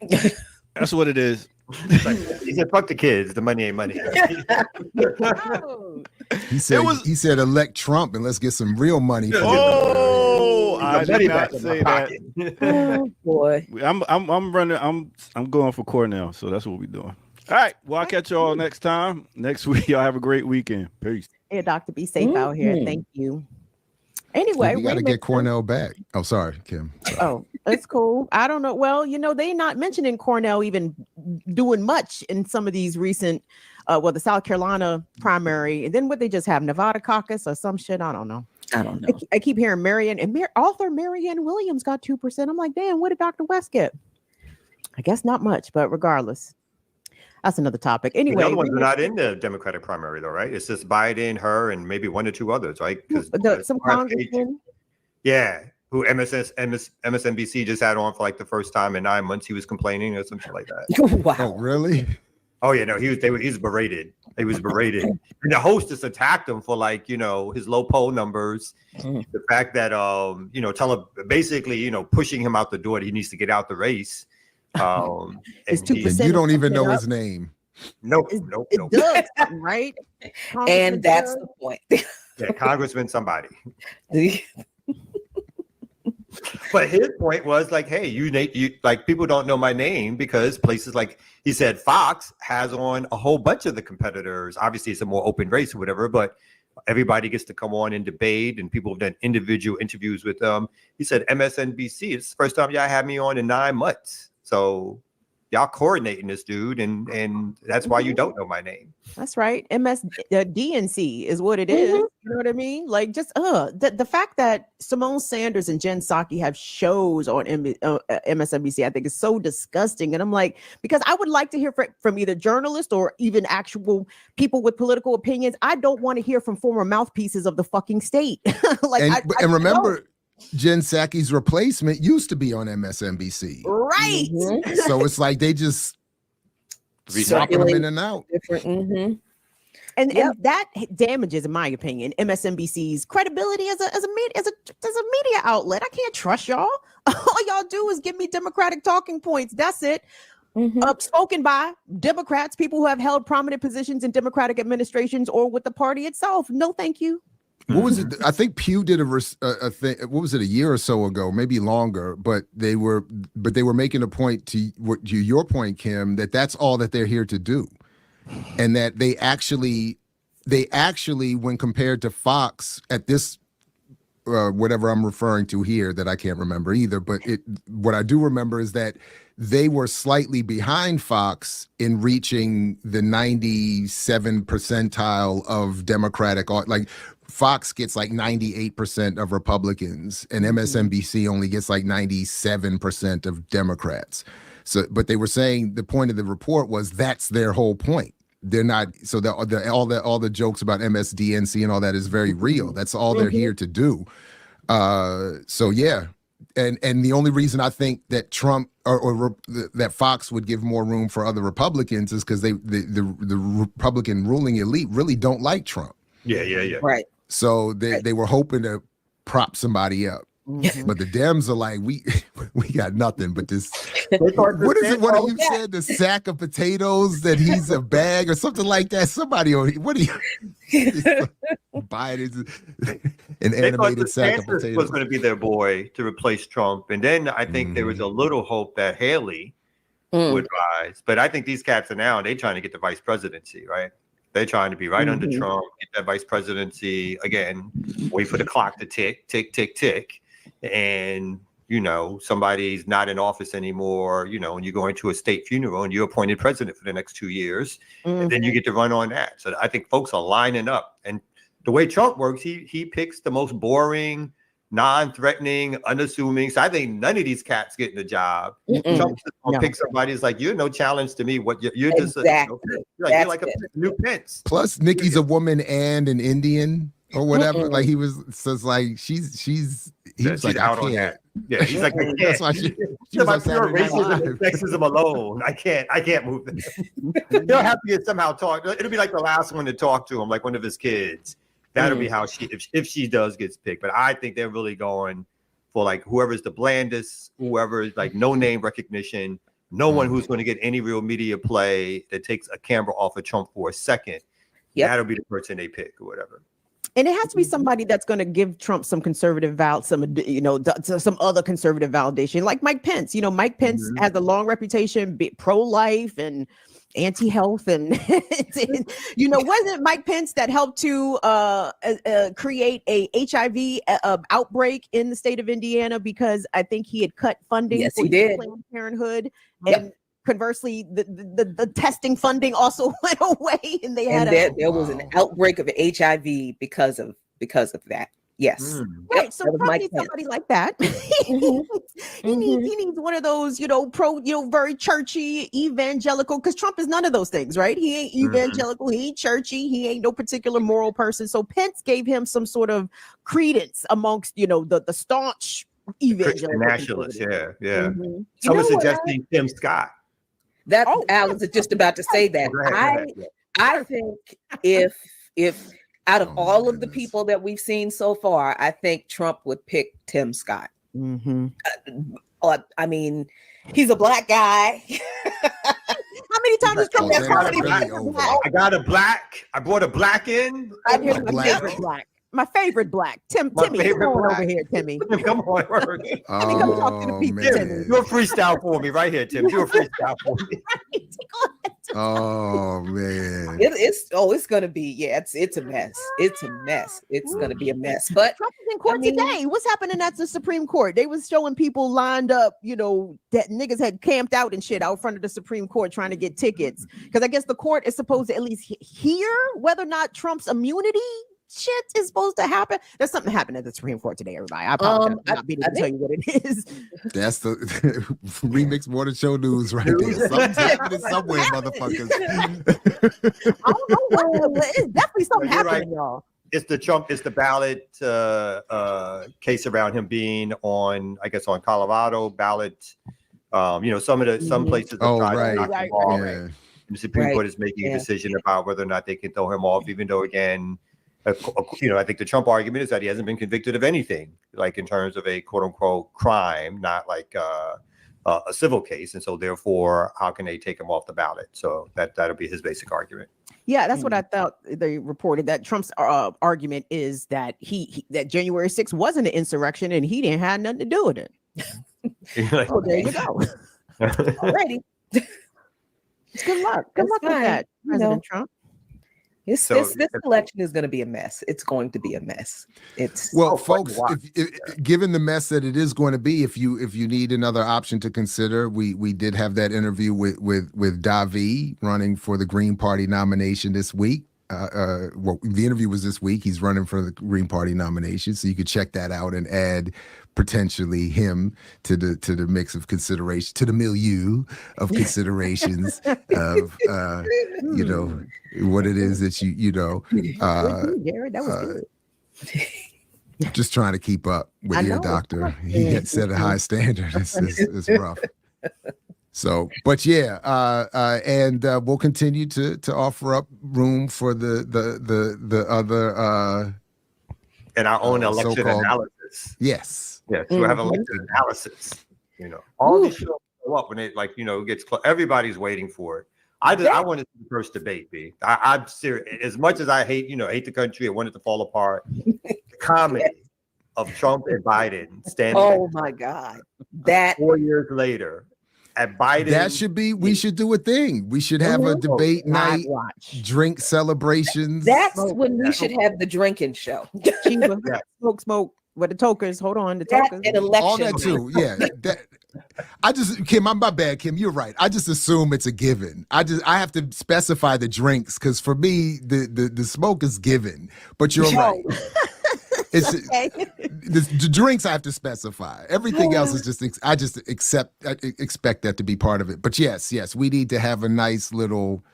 that's what it is. He said, "Fuck the kids. The money ain't money." He said elect Trump and let's get some real money. Oh, I did not say that. Oh boy. I'm running. I'm going for Cornell. So that's what we're doing. All right. Well, I'll catch y'all next time. Next week. Y'all have a great weekend. Peace. Yeah, doctor, be safe out here. Thank you. Anyway, you got to get Cornell back. Oh, sorry, Kim. Sorry. Oh, it's cool. I don't know. Well, they not mentioning Cornell even doing much in some of these recent, the South Carolina primary, and then what they just have Nevada caucus or some shit. I don't know. I keep hearing author Marianne Williams got 2%. I'm like, damn, what did Dr. West get? I guess not much, but regardless, that's another topic. Anyway, the other ones are not in the Democratic primary, though, right? It's just Biden, her, and maybe one or two others, right? Some congressmen. Yeah, who MSNBC just had on for like the first time in 9 months. He was complaining or something like that. Wow. Oh, really? Oh yeah, no, he was berated. He was berated. And the hostess attacked him for his low poll numbers, the fact that basically pushing him out the door that he needs to get out the race. It's 2%. You don't even know his name. Nope. It does, right? And that's the point. Yeah, Congressman somebody. But his point was like, hey, you like people don't know my name because places like he said Fox has on a whole bunch of the competitors. Obviously, it's a more open race or whatever, but everybody gets to come on and debate, and people have done individual interviews with them. He said, MSNBC, it's the first time y'all had me on in 9 months. So y'all coordinating this dude, and that's why you don't know my name. That's right. DNC is what it is. You know what I mean? Like, just the fact that Simone Sanders and Jen Psaki have shows on MSNBC, I think is so disgusting. And I'm like, because I would like to hear from either journalists or even actual people with political opinions. I don't want to hear from former mouthpieces of the fucking state. And remember, Jen Psaki's replacement used to be on MSNBC. Right. So it's like they just swapping them in and out. And that damages, in my opinion, MSNBC's credibility as a media outlet. I can't trust y'all. All y'all do is give me Democratic talking points. That's it. Spoken by Democrats, people who have held prominent positions in Democratic administrations or with the party itself. No, thank you. What was it? I think Pew did a thing. What was it? A year or so ago, maybe longer. But they were making a point to your point, Kim, that that's all that they're here to do, and that they actually, when compared to Fox at this, whatever I'm referring to here, that I can't remember either. But what I do remember is that they were slightly behind Fox in reaching the 97 percentile of Democratic, like. Fox gets like 98% of Republicans, and MSNBC only gets like 97% of Democrats. So, but they were saying the point of the report was that's their whole point. They're not, so all the jokes about MSDNC and all that is very real. That's all they're here to do. So yeah, and the only reason I think that Trump or that Fox would give more room for other Republicans is because the Republican ruling elite really don't like Trump. Yeah. Right. So they were hoping to prop somebody up. But the Dems are like, we got nothing but this. What is it? What you said? The sack of potatoes that he's a bag or something like that. Somebody, what do you buy it? An animated sack of potatoes was going to be their boy to replace Trump, and then I think there was a little hope that Haley would rise. But I think these cats are now they're trying to get the vice presidency, right? They're trying to be right under Trump, get that vice presidency again, wait for the clock to tick, tick, tick, tick. And, somebody's not in office anymore, and you go into a state funeral and you're appointed president for the next 2 years. And then you get to run on that. So I think folks are lining up. And the way Trump works, he picks the most boring, non-threatening, unassuming. So I think none of these cats getting the job. Trump's just gonna pick somebody who's like, you're no challenge to me. What you're just you're like a new Pence. Plus, Nikki's a woman and an Indian or whatever. Like he was says like she's like out I on can't. that. Yeah, he's like, I can't. That's why she She's was like on pure Saturday Night racism and Live. sexism alone. I can't move this. He'll have to get somehow talk. It'll be like the last one to talk to him, like one of his kids. That'll be how if she does gets picked. But I think they're really going for like whoever's the blandest, whoever is like no name recognition, no one who's going to get any real media play that takes a camera off of Trump for a second. That'll be the person they pick or whatever. And it has to be somebody that's going to give Trump some conservative some other conservative validation, like Mike Pence. Mike Pence has a long reputation, pro-life and anti-health, and wasn't Mike Pence that helped to create a HIV outbreak in the state of Indiana because I think he had cut funding for Planned Parenthood, and conversely, the testing funding also went away, and there was an outbreak of HIV because of that. Yes. Right. So Trump needs somebody like that. He needs one of those, very churchy, evangelical, because Trump is none of those things, right? He ain't evangelical, he ain't churchy, he ain't no particular moral person. So Pence gave him some sort of credence amongst, the staunch evangelical nationalists. Yeah. Someone suggesting Tim Scott. I was just about to say that. I think if out of all of the people that we've seen so far, I think Trump would pick Tim Scott. I mean, he's a black guy. How many times has Trump I brought a black in. I hear the black. My favorite black. Timmy, come on over here, Timmy. Come on. Timmy, come talk to the people, Timmy. Do a freestyle for me right here, Tim. Do a freestyle for me. Oh man. It's gonna be it's a mess. It's a mess. It's gonna be a mess. But Trump is in court today. What's happening at the Supreme Court? They was showing people lined up, that niggas had camped out and shit out front of the Supreme Court trying to get tickets. Because I guess the court is supposed to at least hear whether or not Trump's immunity shit is supposed to happen. There's something happened at the Supreme Court today, everybody. I apologize for not being able to tell you what it is. That's the Remix Morning Show news right there. Something's happening somewhere, motherfuckers. I don't know what it's definitely something happening, y'all. It's the ballot case around him being on Colorado ballot. Some places have tried to knock him off. Yeah. The Supreme Court is making a decision about whether or not they can throw him off, even though, again, I think the Trump argument is that he hasn't been convicted of anything, like in terms of a quote unquote crime, not like a civil case. And so therefore, how can they take him off the ballot? So that'll be his basic argument. Yeah, that's what I thought. They reported that Trump's argument is that that January 6th wasn't an insurrection and he didn't have nothing to do with it. Oh, there you go. Already. Good luck. Good luck with that, President Trump. This election is going to be a mess. It's going to be a mess. Folks, given the mess that it is going to be, if you need another option to consider, we did have that interview with Davi running for the Green Party nomination this week. The interview was this week. He's running for the Green Party nomination, so you could check that out and add potentially him to the mix of consideration, to the milieu of considerations of what it is that Jared, that was good. Just trying to keep up with your doctor. He had set a high standard. It's rough. So, but and we'll continue to offer up room for the other and our own election analysis. Yes. Yeah, to have election analysis. All these shows go up when it gets close. Everybody's waiting for it. I want to see the first debate, B. I'm serious. As much as I hate the country, I want it to fall apart. The comedy of Trump and Biden standing. Oh my God. That 4 years later. At Biden, that should be. We should do a thing. We should have a debate night, drink celebrations. That's when we should have the drinking show. Smoke with the tokers. Hold on, the tokers. An election. All that too. Yeah. Kim, I'm my bad. Kim, you're right. I just assume it's a given. I have to specify the drinks because for me, the smoke is given. But you're right. It's the drinks I have to specify. Everything else is just I expect that to be part of it. But yes, we need to have a nice little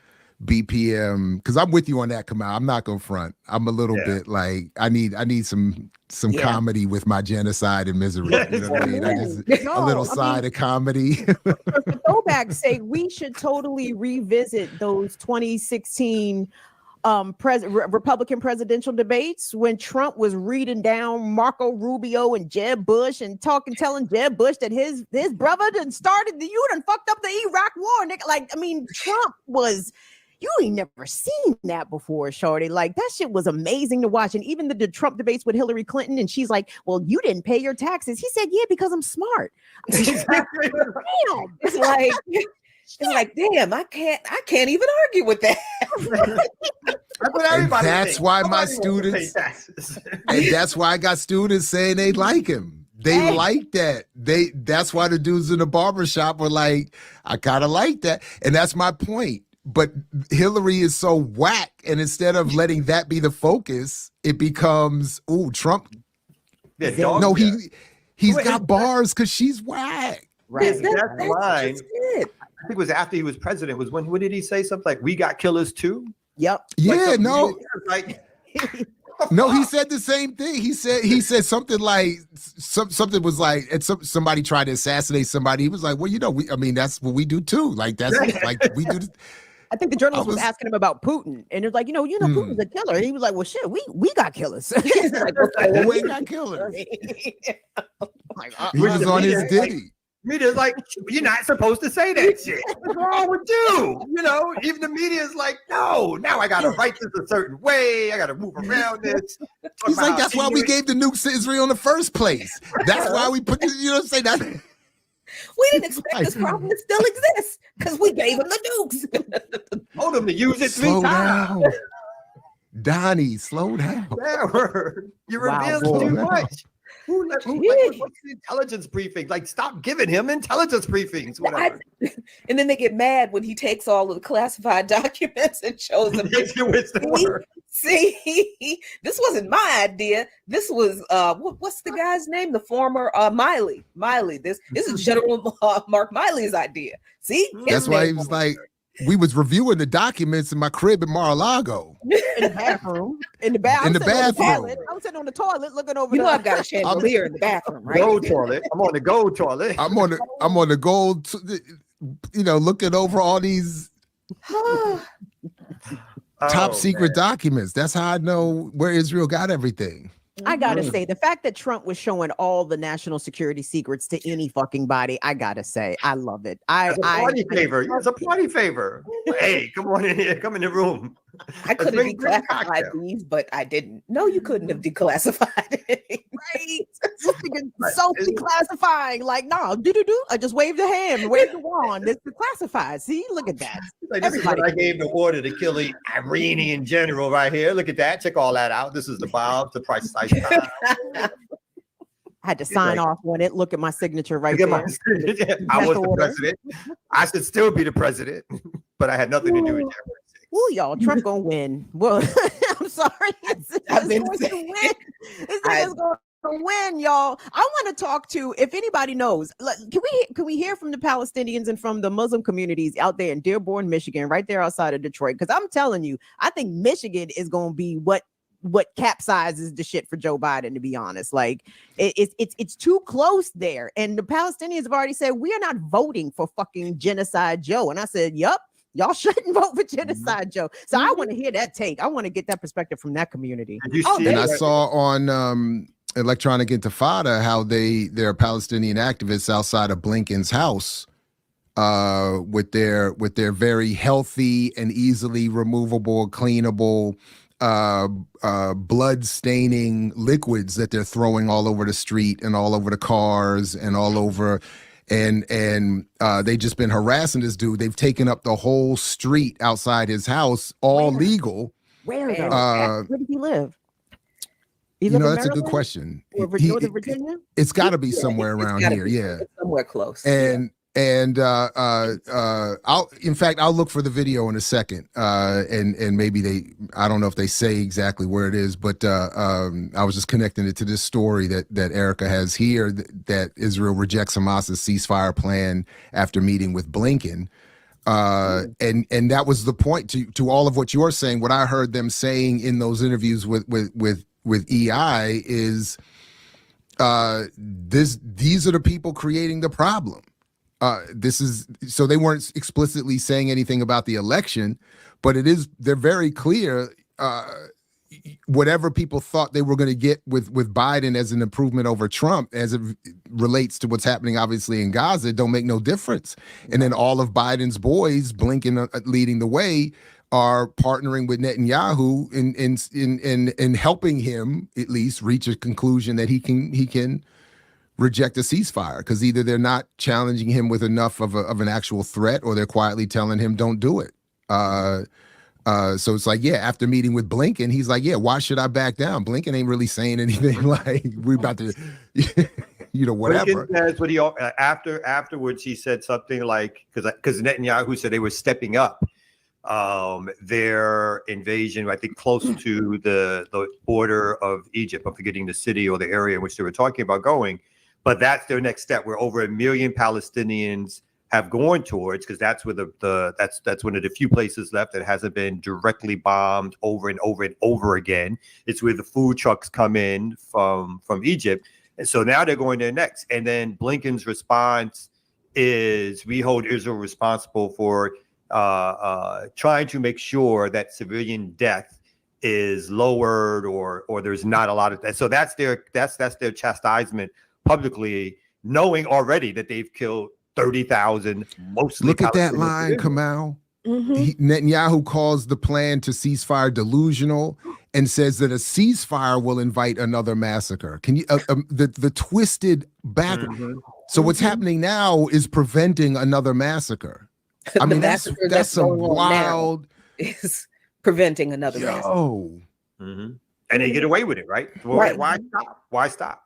BPM because I'm with you on that, Kamal. I'm not gonna front. I'm a little bit like I need some comedy with my genocide and misery. You know what I mean? A little side of comedy. The throwbacks say we should totally revisit those 2016 Republican presidential debates when Trump was reading down Marco Rubio and Jeb Bush and telling Jeb Bush that his brother done started you done fucked up the Iraq war. Trump was, you ain't never seen that before, shorty. Like that shit was amazing to watch. And even the Trump debates with Hillary Clinton, and she's like, well, you didn't pay your taxes. He said, yeah, because I'm smart. Damn. It's like, damn, I can't even argue with that. And that's why my students, and that's why I got students saying they like him. They like that. That's why the dudes in the barbershop were like, I kind of like that. And that's my point. But Hillary is so whack. And instead of letting that be the focus, it becomes, Trump. Yeah, no, he's got bars because she's whack. Right. That's line. I think it was after he was president. Was when did he say something like, "We got killers too"? Yep. Yeah. No. No, he said the same thing. He said something like something was like, and somebody tried to assassinate somebody. He was like, well, that's what we do too. Like that's like we do. I think the journalist was asking him about Putin, and it was like, Putin's a killer. He was like, well, shit, we got killers. We got killers. He was on his ditty. Media's like, you're not supposed to say that shit. What's wrong with you? You know, even the media is like, no, now I got to write this a certain way. I got to move around this. He's like, that's why we gave the nukes to Israel in the first place. That's why we put this, you know what I'm saying? That, we didn't expect this problem to still exist because we gave them the nukes. Told them to use it 3 slow times. down. Donnie, slow down. You revealed too much. What's the intelligence briefing? Like, stop giving him intelligence briefings. Whatever. And then they get mad when he takes all of the classified documents and shows them. See, this wasn't my idea. This was what's the guy's name? The former Miley. This is General Mark Miley's idea. See, that's why he was like, we was reviewing the documents in my crib in Mar-a-Lago. In the bathroom. In the bathroom. I was sitting on the toilet looking over. You know, I've got a chandelier in the bathroom, right? Gold toilet. I'm on the gold toilet. I'm on the gold. You know, looking over all these top secret documents. That's how I know where Israel got everything. I gotta say, the fact that Trump was showing all the national security secrets to any fucking body, I gotta say, I love it. It's a party favor. It's a party favor. Hey, come on in here. Come in the room. I could have declassified these, but I didn't. No, you couldn't have declassified it. Right? So declassifying. Like, no, I just waved a hand, waved the wand. It's declassified. See, look at that. Like, this is what I gave the order to kill the Iranian general right here. Look at that. Check all that out. This is the bomb, the precise time. I had to sign off on it. Look at my signature right there. I was the president. I should still be the president, but I had nothing to do with that. Ooh, y'all, Trump gonna win. Well, I'm sorry. I've been going to win. This nigga's going to win, y'all. I want to talk to, if anybody knows, can we hear from the Palestinians and from the Muslim communities out there in Dearborn, Michigan, right there outside of Detroit? Because I'm telling you, I think Michigan is going to be what capsizes the shit for Joe Biden, to be honest. Like it's too close there. And the Palestinians have already said, we are not voting for fucking genocide Joe. And I said, yup. Y'all shouldn't vote for genocide Joe. So I want to hear that take. I want to get that perspective from that community. And I saw on Electronic Intifada how there are Palestinian activists outside of Blinken's house with their very healthy and easily removable, cleanable blood staining liquids that they're throwing all over the street and all over the cars and all over. And they just been harassing this dude. They've taken up the whole street outside his house, all legal. Where does he live? That's a good question. Northern Virginia? It's got to be somewhere around here. Yeah, somewhere close. I'll look for the video in a second. And maybe I don't know if they say exactly where it is, but I was just connecting it to this story that Erica has here that Israel rejects Hamas's ceasefire plan after meeting with Blinken. And that was the point to all of what you're saying. What I heard them saying in those interviews with EI is these are the people creating the problem. So they weren't explicitly saying anything about the election, but they're very clear. Whatever people thought they were going to get with Biden as an improvement over Trump, as it relates to what's happening obviously in Gaza, don't make no difference. And then all of Biden's boys, Blinken leading the way, are partnering with Netanyahu in helping him at least reach a conclusion that he can reject a ceasefire, because either they're not challenging him with enough of an actual threat, or they're quietly telling him don't do it. So it's like, after meeting with Blinken, he's like, why should I back down? Blinken ain't really saying anything like we're about to, whatever. Blinken says what he afterwards he said something like, because Netanyahu said they were stepping up their invasion, I think close to the border of Egypt. I'm forgetting the city or the area in which they were talking about going. But that's their next step, where over 1 million Palestinians have gone towards, because that's where that's one of the few places left that hasn't been directly bombed over and over and over again. It's where the food trucks come in from Egypt. And so now they're going there next. And then Blinken's response is, we hold Israel responsible for trying to make sure that civilian death is lowered, or there's not a lot of that. So that's their chastisement publicly, knowing already that they've killed 30,000, mostly Look at that Palestinian line, civilians. Kamal. Mhm. Netanyahu calls the plan to ceasefire delusional and says that a ceasefire will invite another massacre. Can you the twisted back? Mhm. So what's happening now is preventing another massacre. I The mean, massacre that's some going on now wild. is preventing another massacre. Yo, Mhm. And they get away with it, right? Well, Right. Why stop? Why stop?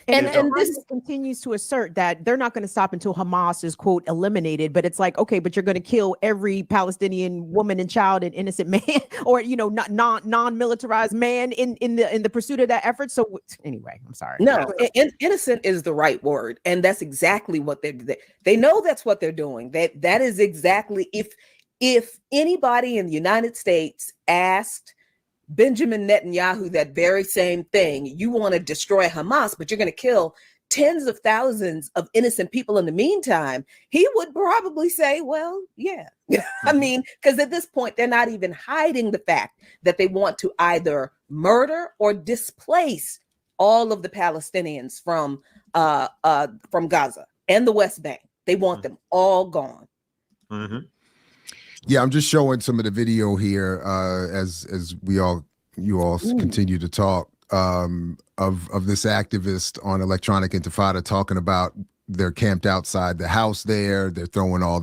And It's a- this continues to assert that they're not going to stop until Hamas is, quote, eliminated. But it's like, okay, but you're going to kill every Palestinian woman and child and innocent man, or not non-militarized man in the pursuit of that effort. So anyway, I'm sorry. No, innocent is the right word, and that's exactly what they know. That's what they're doing. That is exactly if anybody in the United States asked Benjamin Netanyahu that very same thing, you want to destroy Hamas, but you're going to kill tens of thousands of innocent people in the meantime, he would probably say, well, yeah. I mean, because at this point, they're not even hiding the fact that they want to either murder or displace all of the Palestinians from Gaza and the West Bank. They want them all gone. Mm-hmm. Yeah, I'm just showing some of the video here as you all continue to talk of this activist on Electronic Intifada talking about they're camped outside the house there. They're throwing all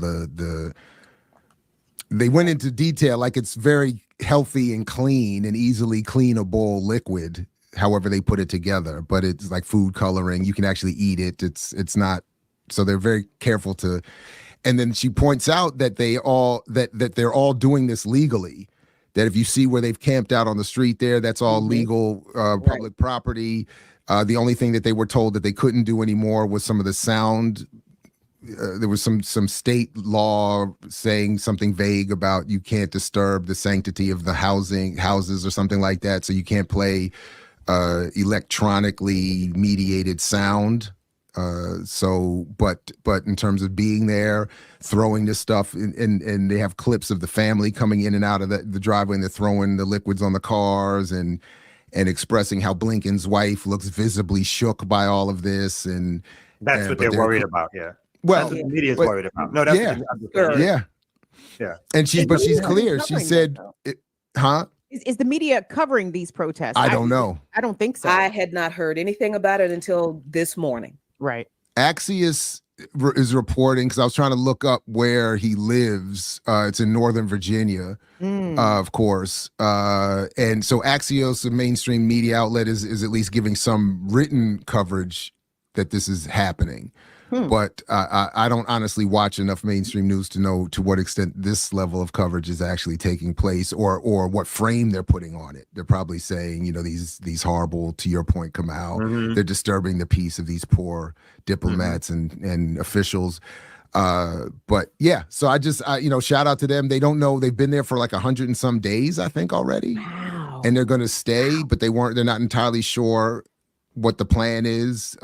they went into detail like it's very healthy and clean and easily cleanable liquid, however they put it together, but it's like food coloring. You can actually eat it. It's not, so they're very careful to. And then she points out that they're all doing this legally. That if you see where they've camped out on the street there, that's all legal public property. The only thing that they were told that they couldn't do anymore was some of the sound. There was some state law saying something vague about you can't disturb the sanctity of the houses or something like that. So you can't play electronically mediated sound. But in terms of being there, throwing this stuff and they have clips of the family coming in and out of the driveway and they're throwing the liquids on the cars and expressing how Blinken's wife looks visibly shook by all of this. And that's what they're worried about. Yeah. Well, that's what the media is worried about. No, that's yeah. And she's clear. She said, Is the media covering these protests? I don't know. I don't think so. I had not heard anything about it until this morning. Right. Axios is reporting, because I was trying to look up where he lives. It's in Northern Virginia, of course. And so Axios, a mainstream media outlet, is at least giving some written coverage that this is happening. But I don't honestly watch enough mainstream news to know to what extent this level of coverage is actually taking place, or what frame they're putting on it. They're probably saying, these horrible, to your point, Kamal, they're disturbing the peace of these poor diplomats and officials. But yeah, so I shout out to them. They don't know, they've been there for like 100 and some days, I think, already. Wow. And they're going to stay, but they're not entirely sure what the plan is.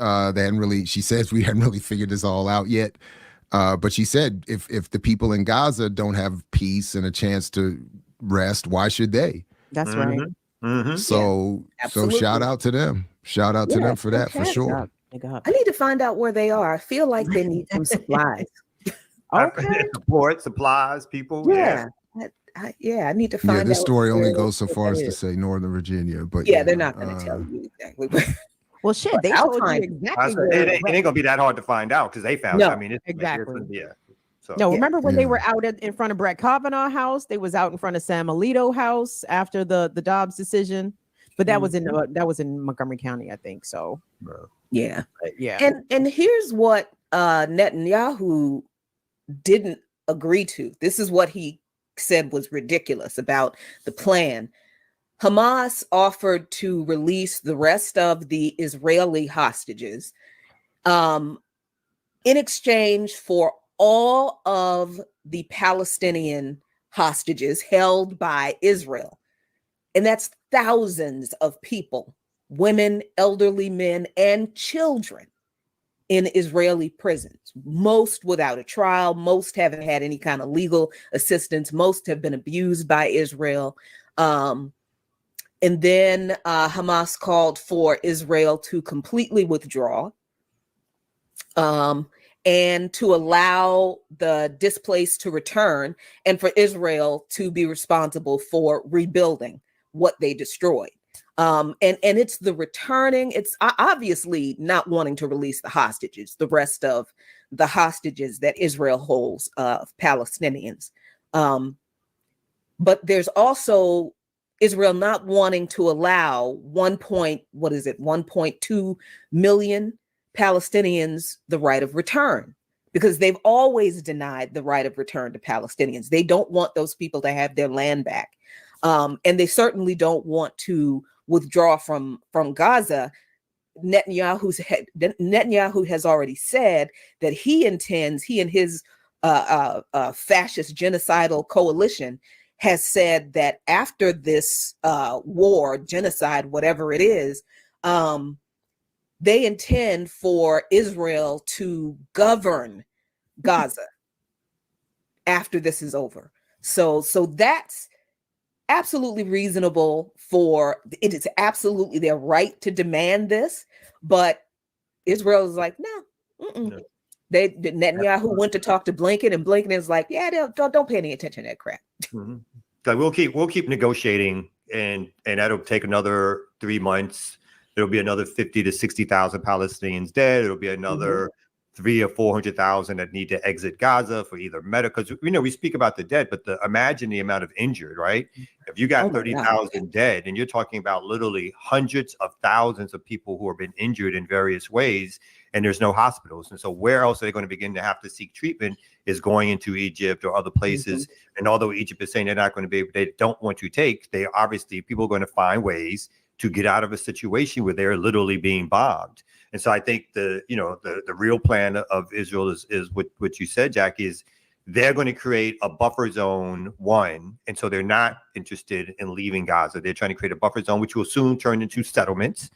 She says we hadn't really figured this all out yet. But she said if the people in Gaza don't have peace and a chance to rest, why should they? That's right. So shout out to them. Shout out to them for that, for sure. I need to find out where they are. I feel like they need some supplies. Okay. Support, supplies, people. Yeah. I need to find out. Yeah, this story only goes so far as to say Northern Virginia, but they're not going to tell you exactly. Well, shit, they told you exactly. It ain't gonna be that hard to find out because they found. No, I mean, exactly. So, no, remember when they were out in front of Brett Kavanaugh house? They was out in front of Sam Alito house after the Dobbs decision, but that was in Montgomery County, I think. So, yeah. Yeah. And here's what Netanyahu didn't agree to. This is what he said was ridiculous about the plan. Hamas offered to release the rest of the Israeli hostages in exchange for all of the Palestinian hostages held by Israel. And that's thousands of people, women, elderly men, and children in Israeli prisons, most without a trial, most haven't had any kind of legal assistance, most have been abused by Israel. And then Hamas called for Israel to completely withdraw. and to allow the displaced to return, and for Israel to be responsible for rebuilding what they destroyed. And it's the returning, it's obviously not wanting to release the hostages, the rest of the hostages that Israel holds of Palestinians. But there's also Israel not wanting to allow 1.2 million Palestinians the right of return, because they've always denied the right of return to Palestinians. They don't want those people to have their land back. And they certainly don't want to withdraw from Gaza. Netanyahu has already said that he and his fascist genocidal coalition has said that after this war, genocide, whatever it is, they intend for Israel to govern Gaza after this is over. So that's absolutely reasonable. It is absolutely their right to demand this, but Israel is like, no. Netanyahu went to talk to Blinken, and Blinken is like, yeah, don't pay any attention to that crap. Mm-hmm. So we'll keep negotiating, and that'll take another 3 months. There'll be another 50 to 60,000 Palestinians dead. It'll be another 300,000 or 400,000 that need to exit Gaza for either medical. Because we speak about the dead, but imagine the amount of injured, right? If you got 30,000 dead, and you're talking about literally hundreds of thousands of people who have been injured in various ways, and there's no hospitals. And so where else are they going to begin to have to seek treatment is going into Egypt or other places. And although Egypt is saying they're not going to be, they don't want to take, people are going to find ways to get out of a situation where they're literally being bombed. And so I think the real plan of Israel is what you said, Jackie, is they're going to create a buffer zone, one. And so they're not interested in leaving Gaza. They're trying to create a buffer zone, which will soon turn into settlements,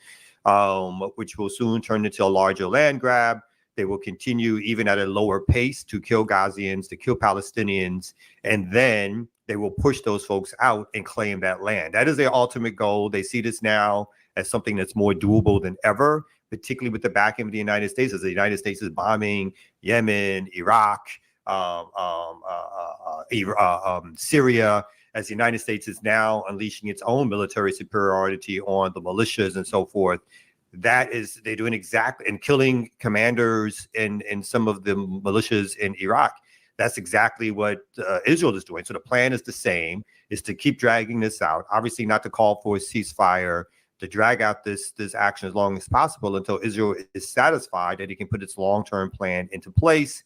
which will soon turn into a larger land grab. They will continue, even at a lower pace, to kill Gazians, to kill Palestinians, and then they will push those folks out and claim that land. That is their ultimate goal. They see this now as something that's more doable than ever, particularly with the backing of the United States, as the United States is bombing Yemen, Iraq, Syria, as the United States is now unleashing its own military superiority on the militias and so forth. They're doing exactly, and killing commanders in some of the militias in Iraq. That's exactly what Israel is doing. So the plan is the same, is to keep dragging this out. Obviously not to call for a ceasefire, to drag out this action as long as possible until Israel is satisfied that it can put its long-term plan into place.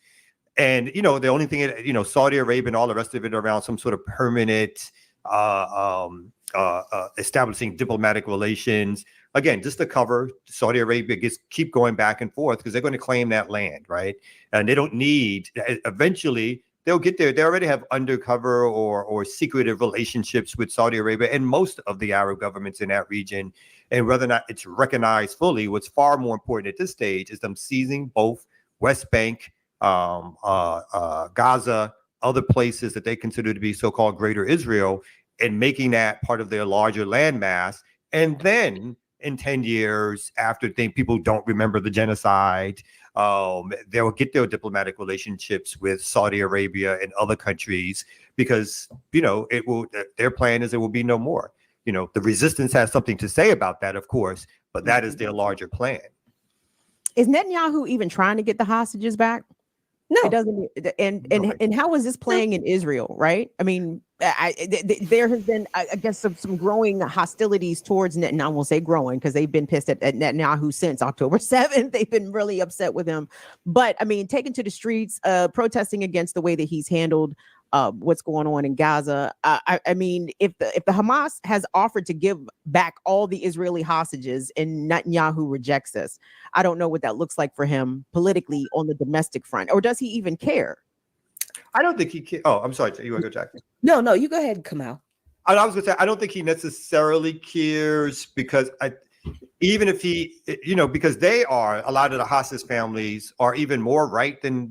And, the only thing, Saudi Arabia and all the rest of it around some sort of permanent establishing diplomatic relations. Again, just to cover, Saudi Arabia keep going back and forth because they're going to claim that land, right? And they don't need, eventually they'll get there. They already have undercover or secretive relationships with Saudi Arabia and most of the Arab governments in that region. And whether or not it's recognized fully, what's far more important at this stage is them seizing both West Bank, Gaza, other places that they consider to be so-called Greater Israel, and making that part of their larger landmass. And then in 10 years, after people don't remember the genocide, they will get their diplomatic relationships with Saudi Arabia and other countries because, their plan is there will be no more. The resistance has something to say about that, of course, but that is their larger plan. Is Netanyahu even trying to get the hostages back? No, it doesn't. And how is this playing in Israel? Right? I mean, there has been, I guess, some growing hostilities towards Netanyahu. I won't say growing because they've been pissed at Netanyahu since October 7th. They've been really upset with him. But I mean, taken to the streets, protesting against the way that he's handled what's going on in Gaza. I mean, if the Hamas has offered to give back all the Israeli hostages and Netanyahu rejects this, I don't know what that looks like for him politically on the domestic front, or does he even care? I don't think he cares. Oh, I'm sorry. You want to go, Jack? No, you go ahead, Kamal. I was going to say, I don't think he necessarily cares because even if he, because a lot of the hostage families are even more right than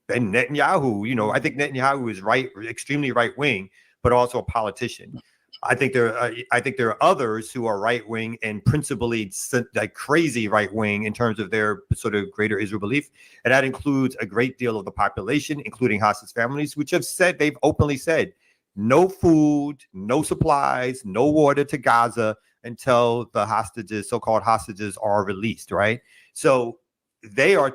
Netanyahu. I think Netanyahu is right, extremely right wing, but also a politician. I think there are others who are right wing and principally like crazy right wing in terms of their sort of greater Israel belief, and that includes a great deal of the population, including hostage families, which they've openly said, no food, no supplies, no water to Gaza until the so-called hostages are released. Right, so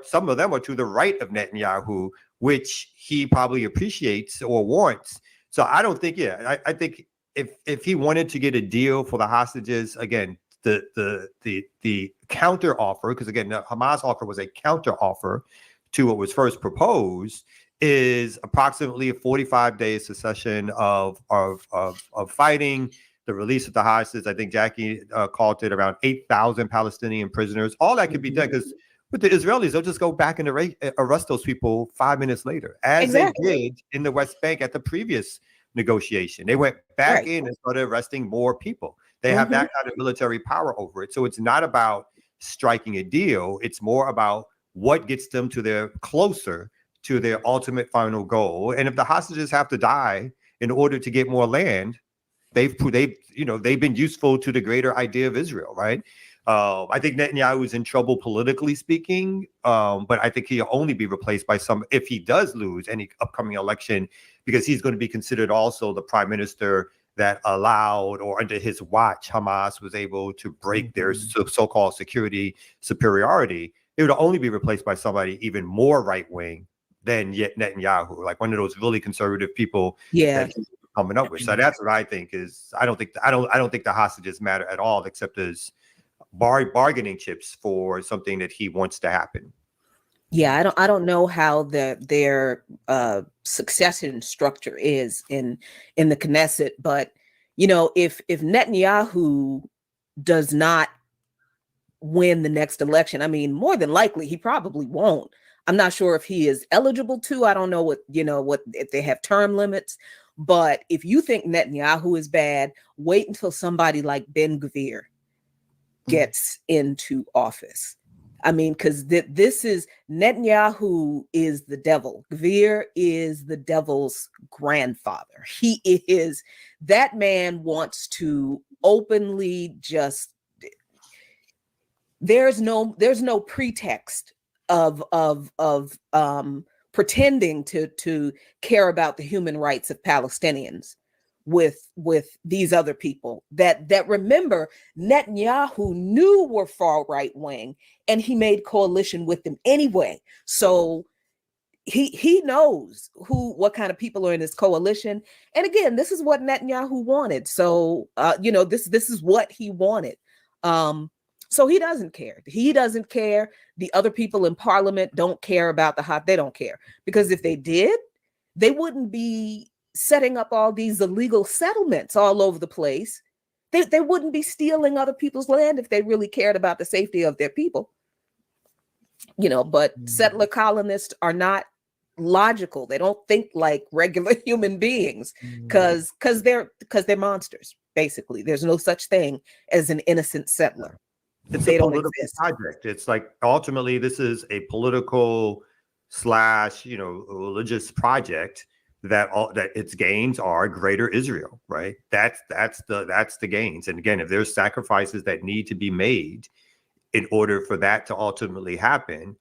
some of them are to the right of Netanyahu, which he probably appreciates or wants. So I don't think, I think if he wanted to get a deal for the hostages, again, the counter offer, because again, the Hamas offer was a counter offer to what was first proposed, is approximately a 45-day cessation of fighting, the release of the hostages. I think Jackie called it around 8,000 Palestinian prisoners. All that could be done because with the Israelis, they'll just go back and arrest those people 5 minutes later, as they did in the West Bank at the previous negotiation. They went back in and started arresting more people. They have that kind of military power over it. So it's not about striking a deal. It's more about what gets them closer to their ultimate final goal. And if the hostages have to die in order to get more land, they've been useful to the greater idea of Israel, right? I think Netanyahu is in trouble politically speaking, but I think he'll only be replaced by if he does lose any upcoming election, because he's going to be considered also the prime minister that allowed, or under his watch, Hamas was able to break their so-called security superiority. It would only be replaced by somebody even more right-wing than Netanyahu, like one of those really conservative people that he's coming up with. So that's what I think is, I don't think the hostages matter at all, except as bargaining chips for something that he wants to happen. Yeah, I don't know how their succession structure is in the Knesset, but if Netanyahu does not win the next election, I mean, more than likely he probably won't. I'm not sure if he is eligible to. I don't know what if they have term limits. But if you think Netanyahu is bad, wait until somebody like Ben Gvir gets into office. I mean, because this is Netanyahu is the devil. Gvir is the devil's grandfather. He is, that man wants to openly just, there's no pretext of pretending to care about the human rights of Palestinians with these other people that remember Netanyahu knew were far right wing, and he made coalition with them anyway. So he knows what kind of people are in this coalition. And again, this is what Netanyahu wanted. So this is what he wanted. So he doesn't care. He doesn't care. The other people in parliament don't care about they don't care, because if they did, they wouldn't be setting up all these illegal settlements all over the place. They wouldn't be stealing other people's land if they really cared about the safety of their people. But settler colonists are not logical. They don't think like regular human beings because they're monsters. Basically, there's no such thing as an innocent settler. It's a political project. It's like ultimately this is a political / religious project that its gains are greater Israel, right? That's the gains. And again, if there's sacrifices that need to be made in order for that to ultimately happen,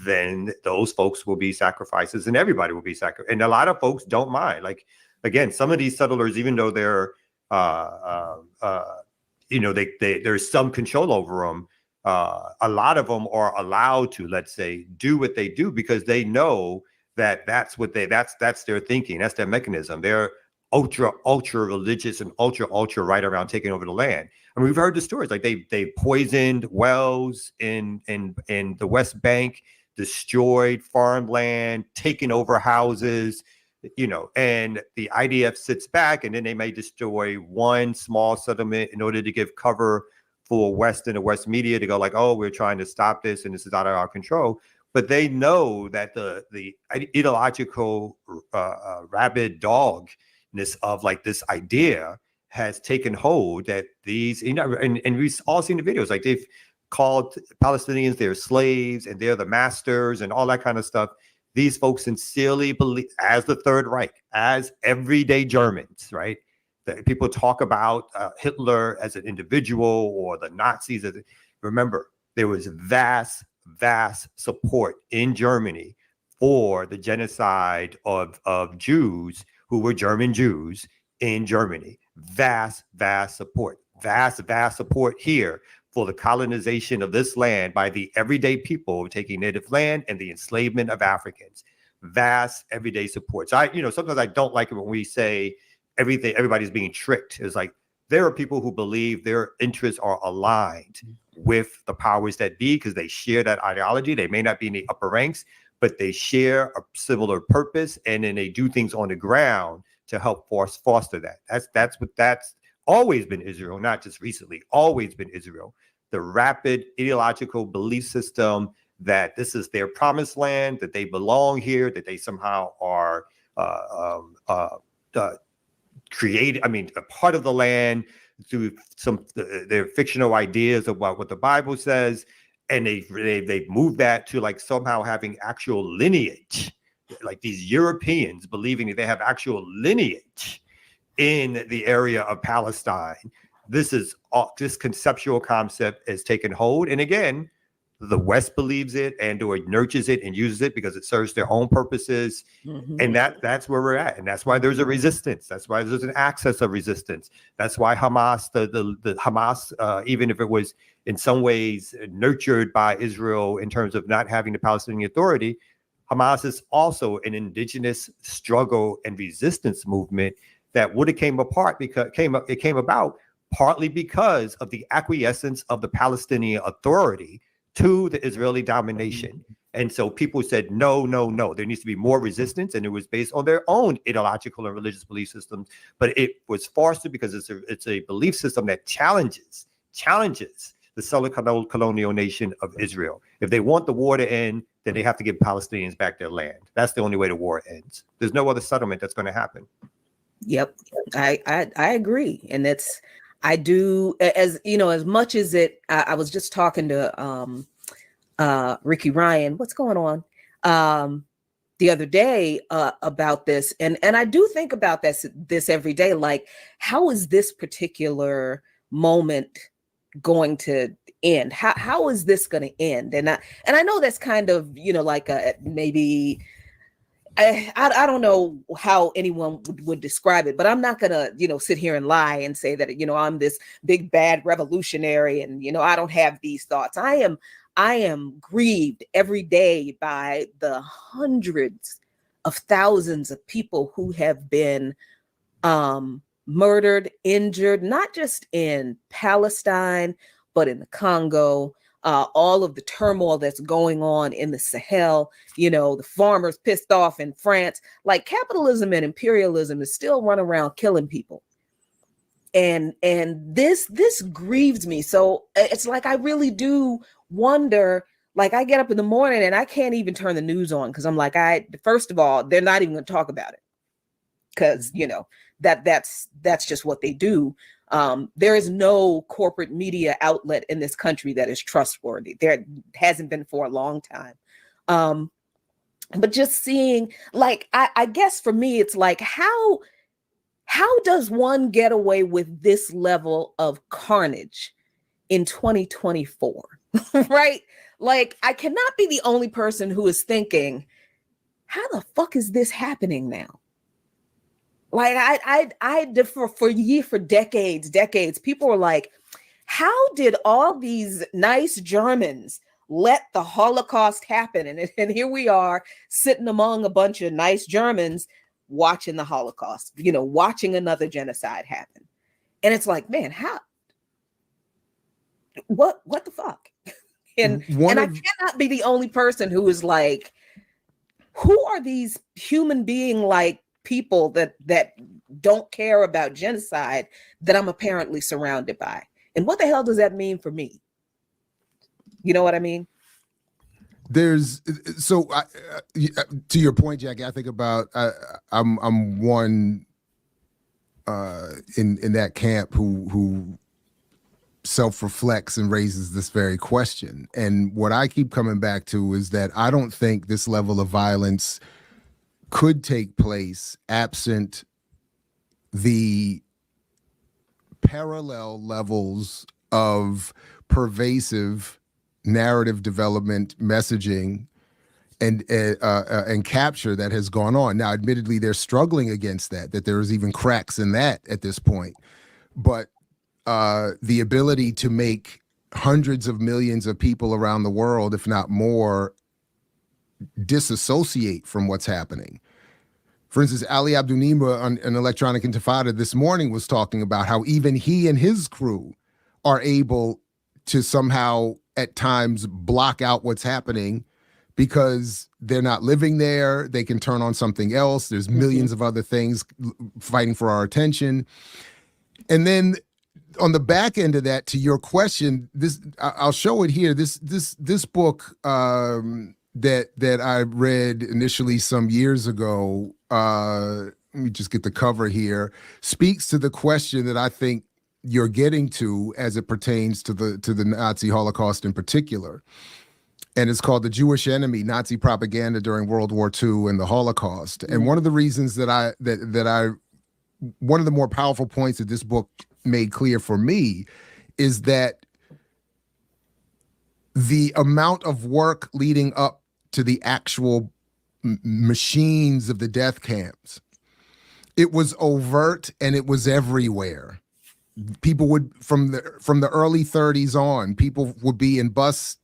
then those folks will be sacrifices, and everybody will be sacrificed. And a lot of folks don't mind. Like, again, some of these settlers, even though they're there's some control over them, a lot of them are allowed to, let's say, do what they do because they know that's their thinking, that's their mechanism. They're ultra religious and ultra right around taking over the land. I mean, we've heard the stories, like they poisoned wells in the West Bank, destroyed farmland, taken over houses, and the IDF sits back, and then they may destroy one small settlement in order to give cover for West and the West media to go like, oh, we're trying to stop this and this is out of our control. But they know that the ideological rabid dogness of like this idea has taken hold, that these, and we've all seen the videos, like they've called Palestinians their slaves and they're the masters and all that kind of stuff. These folks sincerely believe, as the Third Reich, as everyday Germans, right? People talk about Hitler as an individual or the Nazis. Remember, there was vast support in Germany for the genocide of Jews who were German Jews in Germany. Vast support. Vast support here for the colonization of this land by the everyday people taking native land and the enslavement of Africans. Vast everyday support. So sometimes I don't like it when we say everybody's being tricked. It's like there are people who believe their interests are aligned with the powers that be because they share that ideology. They may not be in the upper ranks, but they share a similar purpose, and then they do things on the ground to help foster that. That's always been Israel, not just recently, always been Israel. The rapid ideological belief system that this is their promised land, that they belong here, that they somehow are created, a part of the land through their fictional ideas about what the Bible says. And they've moved that to like somehow having actual lineage, like these Europeans believing that they have actual lineage in the area of Palestine. This conceptual concept has taken hold. And again, the West believes it and or nurtures it and uses it because it serves their own purposes. Mm-hmm. And that's where we're at. And that's why there's a resistance. That's why there's an axis of resistance. That's why Hamas, the Hamas, even if it was in some ways nurtured by Israel in terms of not having the Palestinian Authority, Hamas is also an indigenous struggle and resistance movement that would have came about partly because of the acquiescence of the Palestinian Authority to the Israeli domination. And so people said, no, there needs to be more resistance. And it was based on their own ideological and religious belief systems. But it was fostered because it's a belief system that challenges the southern colonial nation of Israel. If they want the war to end, then they have to give Palestinians back their land. That's the only way the war ends. There's no other settlement that's going to happen. Yep, I agree. And I do, as much as I was just talking to Ricky Ryan, what's going on, the other day about this. And I do think about this every day. Like, how is this particular moment going to end? How is this going to end? And I know that's kind of, like maybe, I don't know how anyone would describe it, but I'm not gonna, sit here and lie and say that, I'm this big bad revolutionary and, I don't have these thoughts. I am grieved every day by the hundreds of thousands of people who have been murdered, injured, not just in Palestine, but in the Congo. All of the turmoil that's going on in the Sahel, the farmers pissed off in France. Like, capitalism and imperialism is still running around killing people. And this grieves me. So it's like, I really do wonder, like, I get up in the morning and I can't even turn the news on because I'm like, first of all, they're not even going to talk about it because, that's just what they do. There is no corporate media outlet in this country that is trustworthy. There hasn't been for a long time. But just seeing, like, I guess for me, it's like, how does one get away with this level of carnage in 2024? Right? Like, I cannot be the only person who is thinking, how the fuck is this happening now? Like, for decades, people were like, how did all these nice Germans let the Holocaust happen? And here we are sitting among a bunch of nice Germans watching the Holocaust, watching another genocide happen. And it's like, man, what the fuck? And I cannot be the only person who is like, who are these human being like people that don't care about genocide that I'm apparently surrounded by? And what the hell does that mean for me? You know what I mean? To your point, Jackie, I think about I'm one in that camp who self-reflects and raises this very question. And what I keep coming back to is that I don't think this level of violence could take place absent the unparalleled levels of pervasive narrative development, messaging, and capture that has gone on. Now, admittedly, they're struggling against that there's even cracks in that at this point. But the ability to make hundreds of millions of people around the world, if not more, disassociate from what's happening. For instance, Ali Abdul-Nima on an Electronic Intifada this morning was talking about how even he and his crew are able to somehow at times block out what's happening because they're not living there. They can turn on something else. There's millions of other things fighting for our attention. And then on the back end of that, to your question, I'll show it here. This book that I read initially some years ago, let me just get the cover here, speaks to the question that I think you're getting to as it pertains to the Nazi Holocaust in particular. And it's called The Jewish Enemy, Nazi Propaganda During World War II and the Holocaust. And one of the reasons one of the more powerful points that this book made clear for me is that the amount of work leading up to the actual machines of the death camps, it was overt and it was everywhere. People would, from the early 30s on, people would be in bus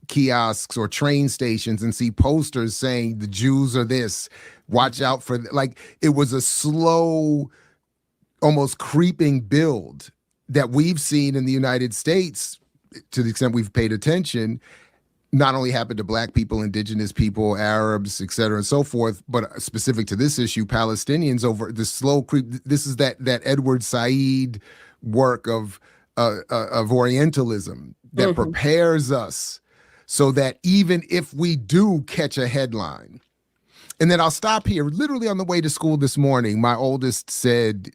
kiosks or train stations and see posters saying the Jews are this, watch out for, like, it was a slow, almost creeping build that we've seen in the United States, to the extent we've paid attention, not only happened to Black people, indigenous people, Arabs, et cetera, and so forth, but specific to this issue, Palestinians, over the slow creep. This is that Edward Said work of Orientalism that prepares us so that even if we do catch a headline, and then I'll stop here. Literally on the way to school this morning, my oldest said,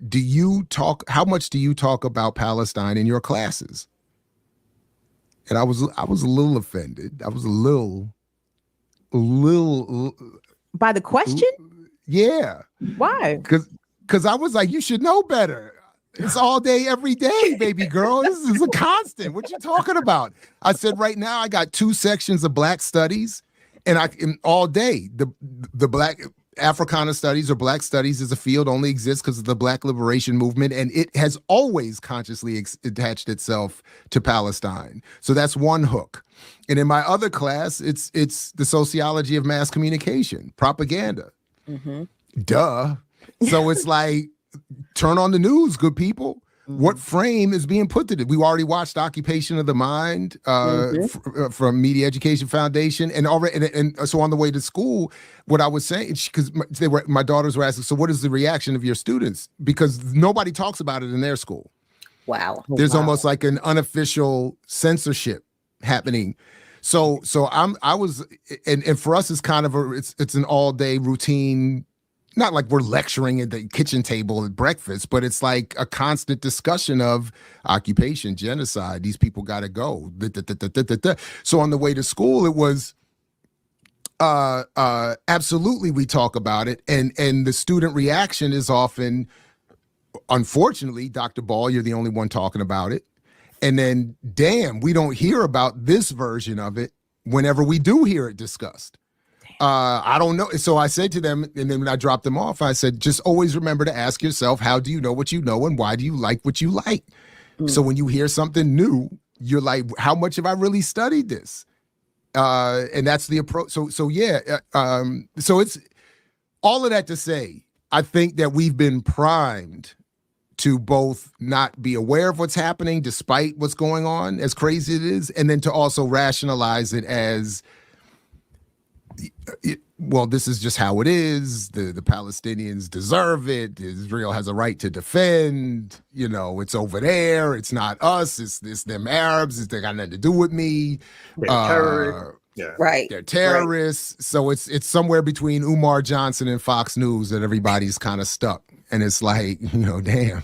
how much do you talk about Palestine in your classes? And I was a little offended. I was a little by the question? Yeah. Why? Because I was like, you should know better. It's all day, every day, baby girl. This is a constant. What you talking about? I said, right now I got 2 sections of Black studies, and all day the Black Africana studies or Black studies as a field only exists because of the Black liberation movement, and it has always consciously attached itself to Palestine. So that's one hook. And in my other class, it's the sociology of mass communication, propaganda. Duh. So it's like, turn on the news, good people. What frame is being put to it? We already watched Occupation of the Mind from Media Education Foundation, and so on the way to school, what I was saying, because my daughters were asking, so what is the reaction of your students? Because nobody talks about it in their school. Wow. There's almost like an unofficial censorship happening. So I was, and for us, it's kind of it's an all day routine. Not like we're lecturing at the kitchen table at breakfast, but it's like a constant discussion of occupation, genocide. These people got to go. So on the way to school, it was absolutely we talk about it, and the student reaction is often, unfortunately, Dr. Ball, you're the only one talking about it, and then damn, we don't hear about this version of it whenever we do hear it discussed. I don't know. So I said to them, and then when I dropped them off, I said, just always remember to ask yourself, how do you know what you know, and why do you like what you like? So when you hear something new, you're like, how much have I really studied this? And that's the approach. So yeah. So it's all of that to say, I think that we've been primed to both not be aware of what's happening despite what's going on, as crazy it is, and then to also rationalize it as, well, this is just how it is. The Palestinians deserve it. Israel has a right to defend. You know, it's over there. It's not us. It's them Arabs. They got nothing to do with me. They're terrorists. Yeah. Right. They're terrorists. Right. So it's somewhere between Umar Johnson and Fox News that everybody's kind of stuck. And it's like, damn.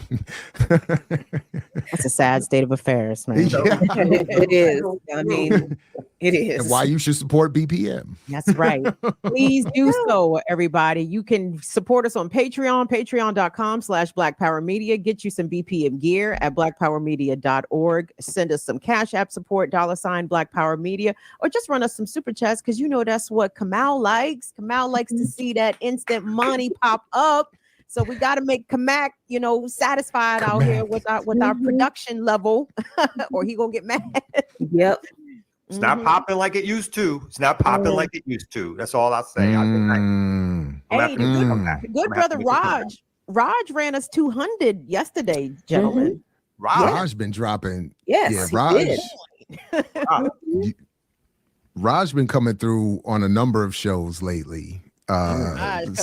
It's a sad state of affairs, man. Yeah. It is. I mean, it is. And why you should support BPM. That's right. Please do so, everybody. You can support us on Patreon, patreon.com/Black Power Media. Get you some BPM gear at blackpowermedia.org. Send us some Cash App support, $ Black Power Media, or just run us some super chats because that's what Kamal likes. Kamal likes to see that instant money pop up. So we got to make Kamak, satisfied out here with our production level, or he gonna get mad. Yep. It's not popping like it used to. It's not popping like it used to. That's all I say. Hey, the good brother Raj ran us 200 yesterday, gentlemen. Raj been dropping. Yes, yeah, Raj been coming through on a number of shows lately. Coming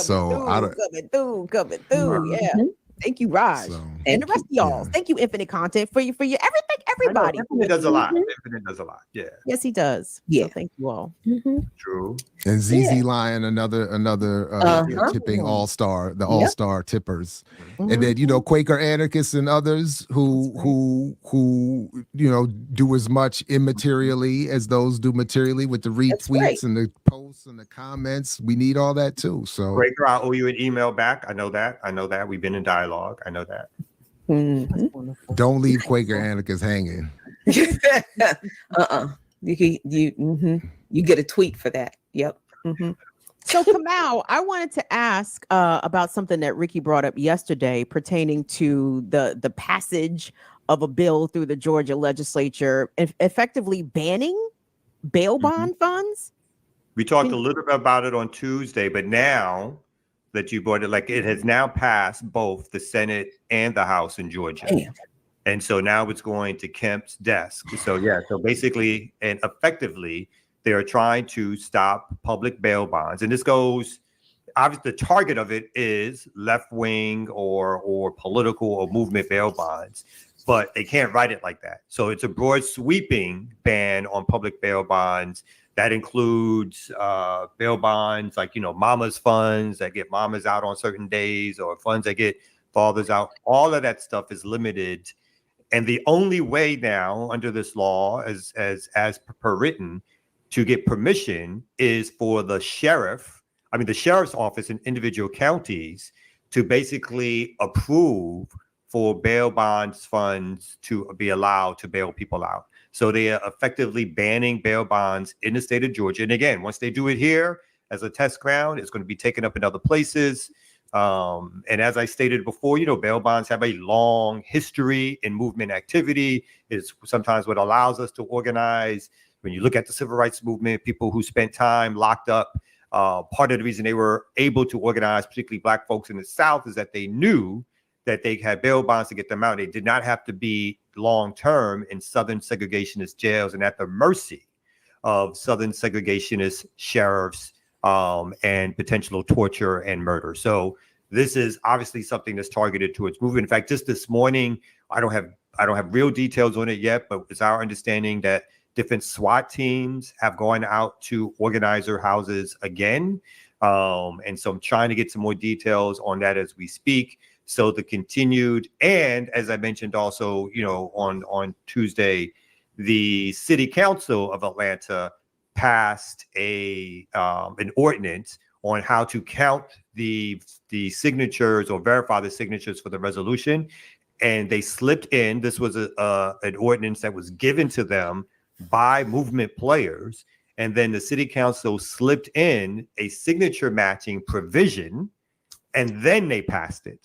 through. Yeah. Thank you, Raj. And the rest of y'all. Thank you, Infinite Content, for your everything, everybody. Infinite does a lot. Infinite does a lot. Yeah. Yes, he does. Yeah. So thank you all. True. And ZZ Lion, another tipping all-star, the all-star tippers. And then, Quaker anarchists and others who do as much immaterially as those do materially with the retweets and the posts and the comments. We need all that too. So Quaker, I owe you an email back. I know that. We've been in dialogue. I know that. Don't leave Quaker anarchists hanging. You get a tweet for that. Yep. So Kamal, I wanted to ask about something that Ricky brought up yesterday pertaining to the passage of a bill through the Georgia legislature, effectively banning bail bond funds. We talked a little bit about it on Tuesday, but now that you brought it, it has now passed both the Senate and the House in Georgia. Damn. And so now it's going to Kemp's desk. So basically and effectively, they are trying to stop public bail bonds. And this goes, obviously the target of it is left-wing or political or movement bail bonds, but they can't write it like that. So it's a broad sweeping ban on public bail bonds. That includes bail bonds like, mama's funds that get mamas out on certain days or funds that get fathers out. All of that stuff is limited. And the only way now under this law, as per written, to get permission is for the sheriff's office in individual counties to basically approve for bail bonds funds to be allowed to bail people out. So they are effectively banning bail bonds in the state of Georgia. And again, once they do it here as a test ground, it's going to be taken up in other places. And as I stated before, bail bonds have a long history in movement activity. It's sometimes what allows us to organize. When you look at the civil rights movement, people who spent time locked up, part of the reason they were able to organize, particularly Black folks in the South, is that they knew that they had bail bonds to get them out. They did not have to be long-term in Southern segregationist jails and at the mercy of Southern segregationist sheriffs and potential torture and murder. So this is obviously something that's targeted towards movement. In fact, just this morning, I don't have real details on it yet, but it's our understanding that different SWAT teams have gone out to organizer houses again. And so I'm trying to get some more details on that as we speak. So the continued, and as I mentioned also, on Tuesday, the City Council of Atlanta passed an ordinance on how to count the signatures or verify the signatures for the resolution. And they slipped in. This was an ordinance that was given to them by movement players. And then the City Council slipped in a signature matching provision, and then they passed it.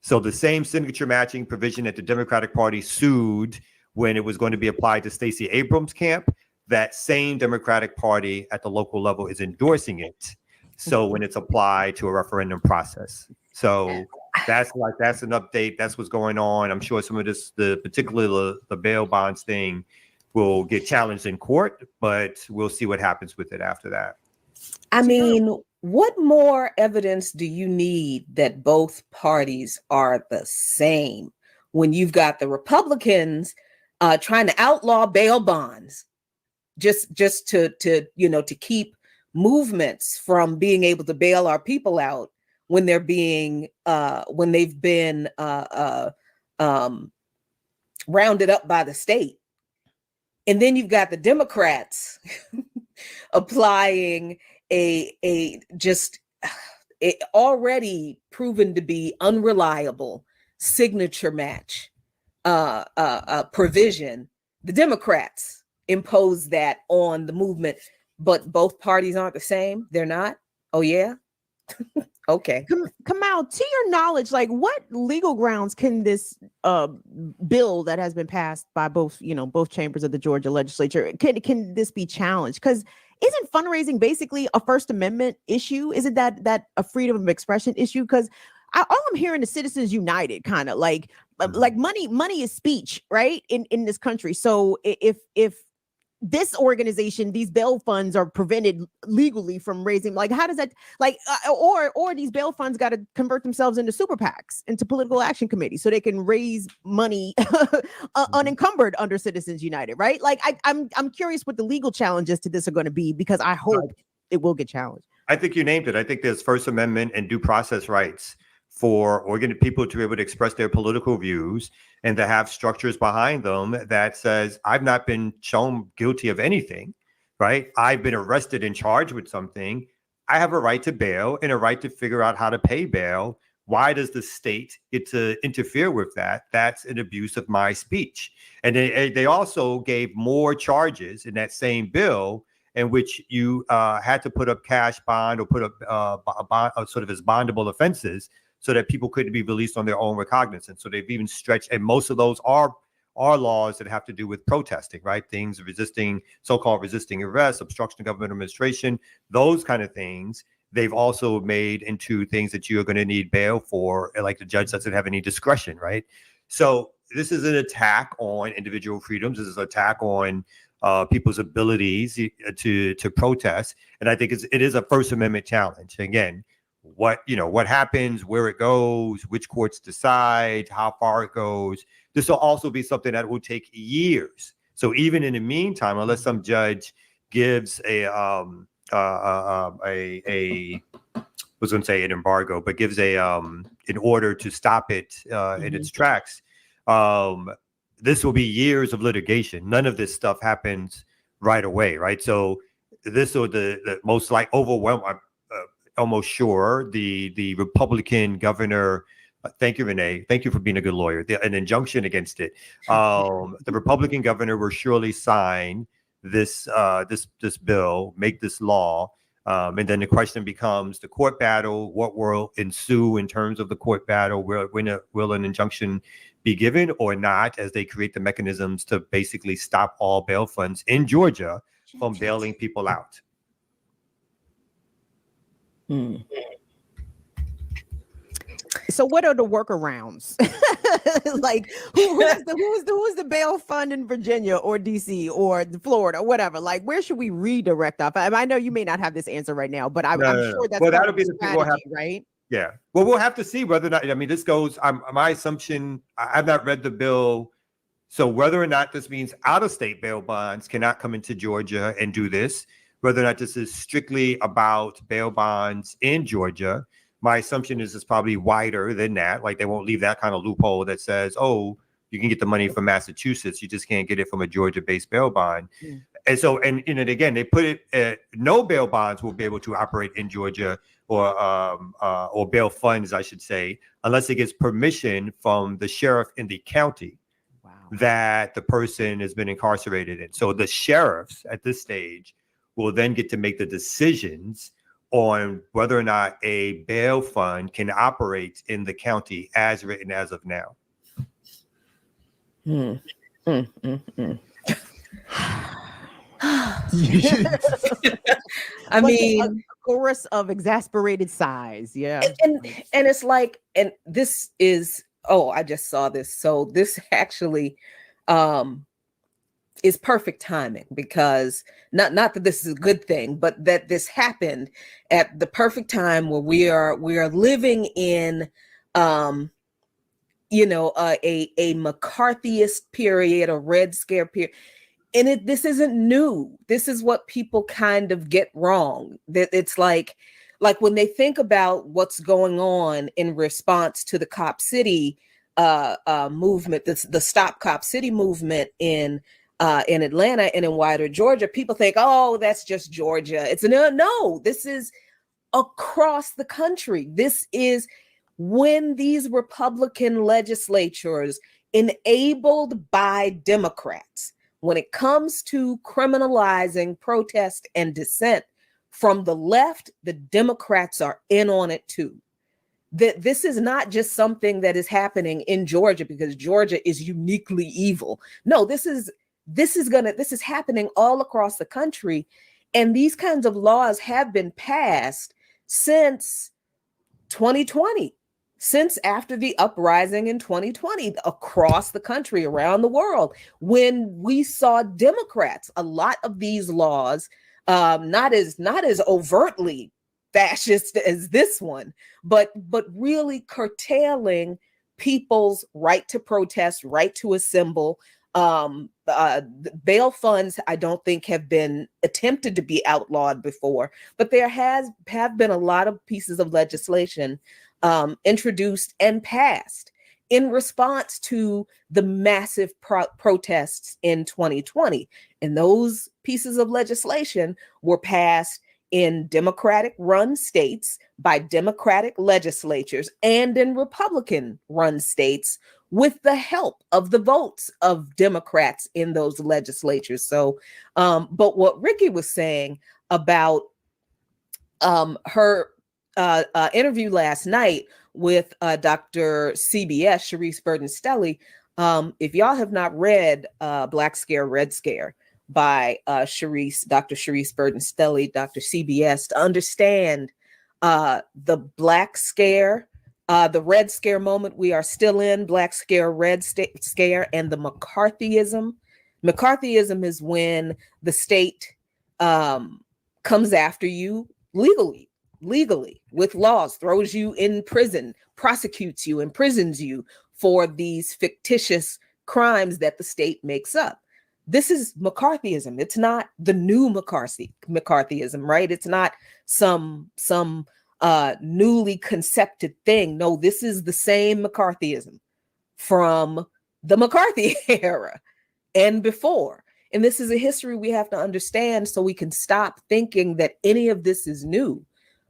So the same signature matching provision that the Democratic Party sued when it was going to be applied to Stacey Abrams' camp, that same Democratic Party at the local level is endorsing it. So when it's applied to a referendum process. So that's an update. That's what's going on. I'm sure some of this, particularly the bail bonds thing, will get challenged in court, but we'll see what happens with it after that. I mean, what more evidence do you need that both parties are the same when you've got the Republicans trying to outlaw bail bonds just to keep movements from being able to bail our people out, when they're being when they've been rounded up by the state. And then you've got the Democrats applying a just already proven to be unreliable signature match provision. The Democrats impose that on the movement, but both parties aren't the same. They're not. Oh yeah. Okay. Kamal, to your knowledge, like what legal grounds can this bill that has been passed by both chambers of the Georgia legislature, can this be challenged? Because isn't fundraising basically a First Amendment issue? Isn't that a freedom of expression issue? Because all I'm hearing is Citizens United, kind of like money is speech, right? In this country. So if this organization, these bail funds are prevented legally from raising, like, how does that, like, or these bail funds got to convert themselves into super PACs, into political action committees, so they can raise money unencumbered under Citizens United, right? Like, I'm curious what the legal challenges to this are going to be, because I hope it will get challenged. I think you named it. I think there's First Amendment and due process rights for people to be able to express their political views and to have structures behind them that says, I've not been shown guilty of anything, right? I've been arrested and charged with something. I have a right to bail and a right to figure out how to pay bail. Why does the state get to interfere with that? That's an abuse of my speech. And they also gave more charges in that same bill in which you had to put up cash bond or put up a bond, sort of as bondable offenses, so that people couldn't be released on their own recognizance. So they've even stretched, and most of those are laws that have to do with protesting, right? Things so-called resisting arrest, obstruction of government administration, those kind of things. They've also made into things that you're going to need bail for, like the judge doesn't have any discretion, right? So this is an attack on individual freedoms. This is an attack on people's abilities to protest, and I think it is a First Amendment challenge. Again, what happens, where it goes, which courts decide, how far it goes. This will also be something that will take years. So even in the meantime, unless some judge gives an embargo, but gives an order to stop it in its tracks, this will be years of litigation. None of this stuff happens right away, right? So this will the most like overwhelm. Almost sure the Republican governor, thank you, Renee, thank you for being a good lawyer, an injunction against it. The Republican governor will surely sign this bill, make this law, and then the question becomes the court battle. What will ensue in terms of the court battle? Will an injunction be given or not, as they create the mechanisms to basically stop all bail funds in Georgia from bailing people out? So what are the workarounds? Like who is the bail fund in Virginia or DC or Florida or whatever? Like, where should we redirect off? I know you may not have this answer right now, but I'm sure that's that'll be the strategy, right? Yeah. Well, we'll have to see whether or not. I mean, this goes. My assumption. I've not read the bill, so whether or not this means out-of-state bail bonds cannot come into Georgia and do this, whether or not this is strictly about bail bonds in Georgia. My assumption is it's probably wider than that. Like, they won't leave that kind of loophole that says, oh, you can get the money from Massachusetts, you just can't get it from a Georgia-based bail bond. And so, and again, they put it, no bail bonds will be able to operate in Georgia, or bail funds, I should say, unless it gets permission from the sheriff in the county that the person has been incarcerated in. So the sheriffs at this stage will then get to make the decisions on whether or not a bail fund can operate in the county as written as of now. I mean, a chorus of exasperated sighs. Yeah. And it's like, and this is, I just saw this. So this actually is perfect timing, because not that this is a good thing, but that this happened at the perfect time where we are living in a McCarthyist period, a Red Scare period. And this isn't new. This is what people kind of get wrong. That it's like like when they think about what's going on in response to the Cop City movement, the Stop Cop City movement in Atlanta and in wider Georgia, people think, oh, that's just Georgia. It's no, this is across the country. This is when these Republican legislatures enabled by Democrats, when it comes to criminalizing protest and dissent from the left, the Democrats are in on it too. That this is not just something that is happening in Georgia because Georgia is uniquely evil. No, this is happening all across the country. And these kinds of laws have been passed since 2020, since after the uprising in 2020 across the country, around the world, when we saw Democrats, a lot of these laws, not as overtly fascist as this one, but really curtailing people's right to protest, right to assemble. Bail funds, I don't think have been attempted to be outlawed before, but there have been a lot of pieces of legislation introduced and passed in response to the massive protests in 2020. And those pieces of legislation were passed in Democratic-run states by Democratic legislatures and in Republican-run states with the help of the votes of Democrats in those legislatures. So, but what Ricky was saying about her interview last night with Dr. CBS, Sharice Burden-Stelly, if y'all have not read Black Scare, Red Scare by Dr. Sharice Burden-Stelly, Dr. CBS, to understand the Black Scare, the Red Scare moment we are still in, Black Scare, Red Scare, and the McCarthyism. McCarthyism is when the state comes after you legally with laws, throws you in prison, prosecutes you, imprisons you for these fictitious crimes that the state makes up. This is McCarthyism. It's not the new McCarthyism, right? It's not some newly concepted thing. No, this is the same McCarthyism from the McCarthy era and before. And this is a history we have to understand so we can stop thinking that any of this is new.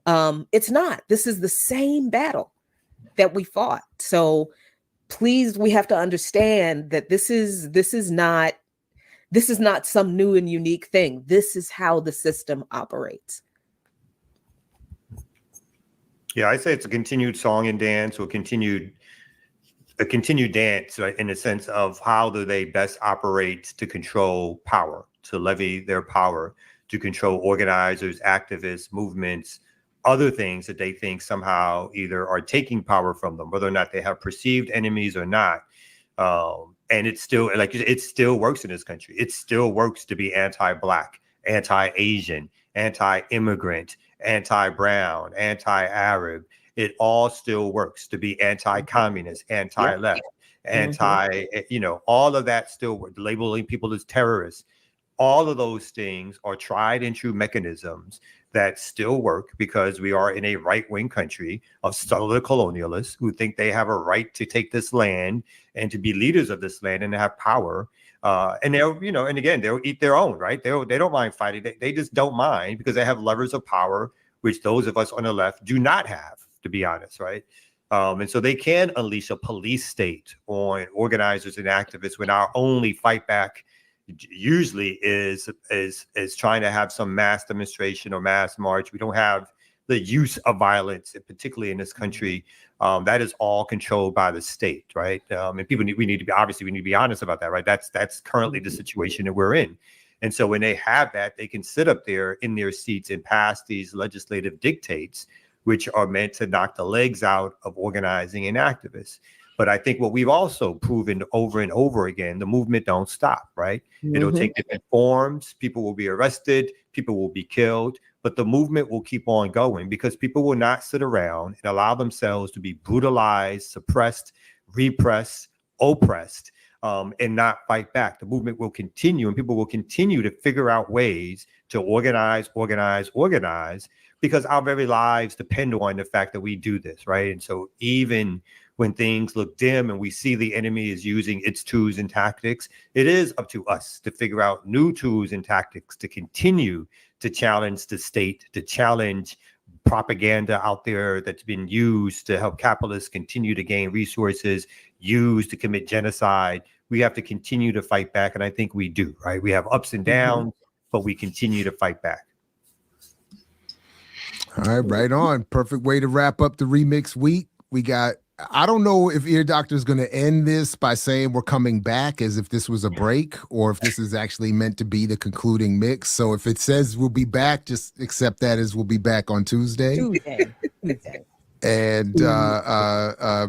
It's not. This is the same battle that we fought. So please, we have to understand that this is not some new and unique thing. This is how the system operates. Yeah, I say it's a continued song and dance, or a continued dance, right, in the sense of how do they best operate to control power, to levy their power, to control organizers, activists, movements, other things that they think somehow either are taking power from them, whether or not they have perceived enemies or not. And it's still, like it still works in this country. It still works to be anti-Black, anti-Asian, anti-immigrant, anti-brown, anti-Arab. It all still works to be anti-communist, anti-left, all of that still works. Labeling people as terrorists. All of those things are tried and true mechanisms that still work because we are in a right-wing country of settler colonialists who think they have a right to take this land and to be leaders of this land and to have power. And they'll, and again, they'll eat their own, right? They don't mind fighting. They just don't mind because they have levers of power, which those of us on the left do not have, to be honest, right? And so they can unleash a police state on organizers and activists when our only fight back usually is trying to have some mass demonstration or mass march. We don't have the use of violence, particularly in this country. That is all controlled by the state, right? And we need to be honest about that, right? That's currently the situation that we're in. And so when they have that, they can sit up there in their seats and pass these legislative dictates, which are meant to knock the legs out of organizing and activists. But I think what we've also proven over and over again, the movement don't stop, right? It'll take different forms. People will be arrested. People will be killed. But the movement will keep on going because people will not sit around and allow themselves to be brutalized, suppressed, repressed, oppressed and not fight back. The movement will continue, and people will continue to figure out ways to organize, because our very lives depend on the fact that we do this, right? And so even when things look dim and we see the enemy is using its tools and tactics, it is up to us to figure out new tools and tactics to continue to challenge the state, to challenge propaganda out there that's been used to help capitalists continue to gain resources, used to commit genocide. We have to continue to fight back, and I think we do, right? We have ups and downs, but we continue to fight back. All right, right on. Perfect way to wrap up the remix week. We got, I don't know if Ear Doctor is going to end this by saying we're coming back as if this was a break, or if this is actually meant to be the concluding mix. So if it says we'll be back, just accept that as we'll be back on Tuesday. And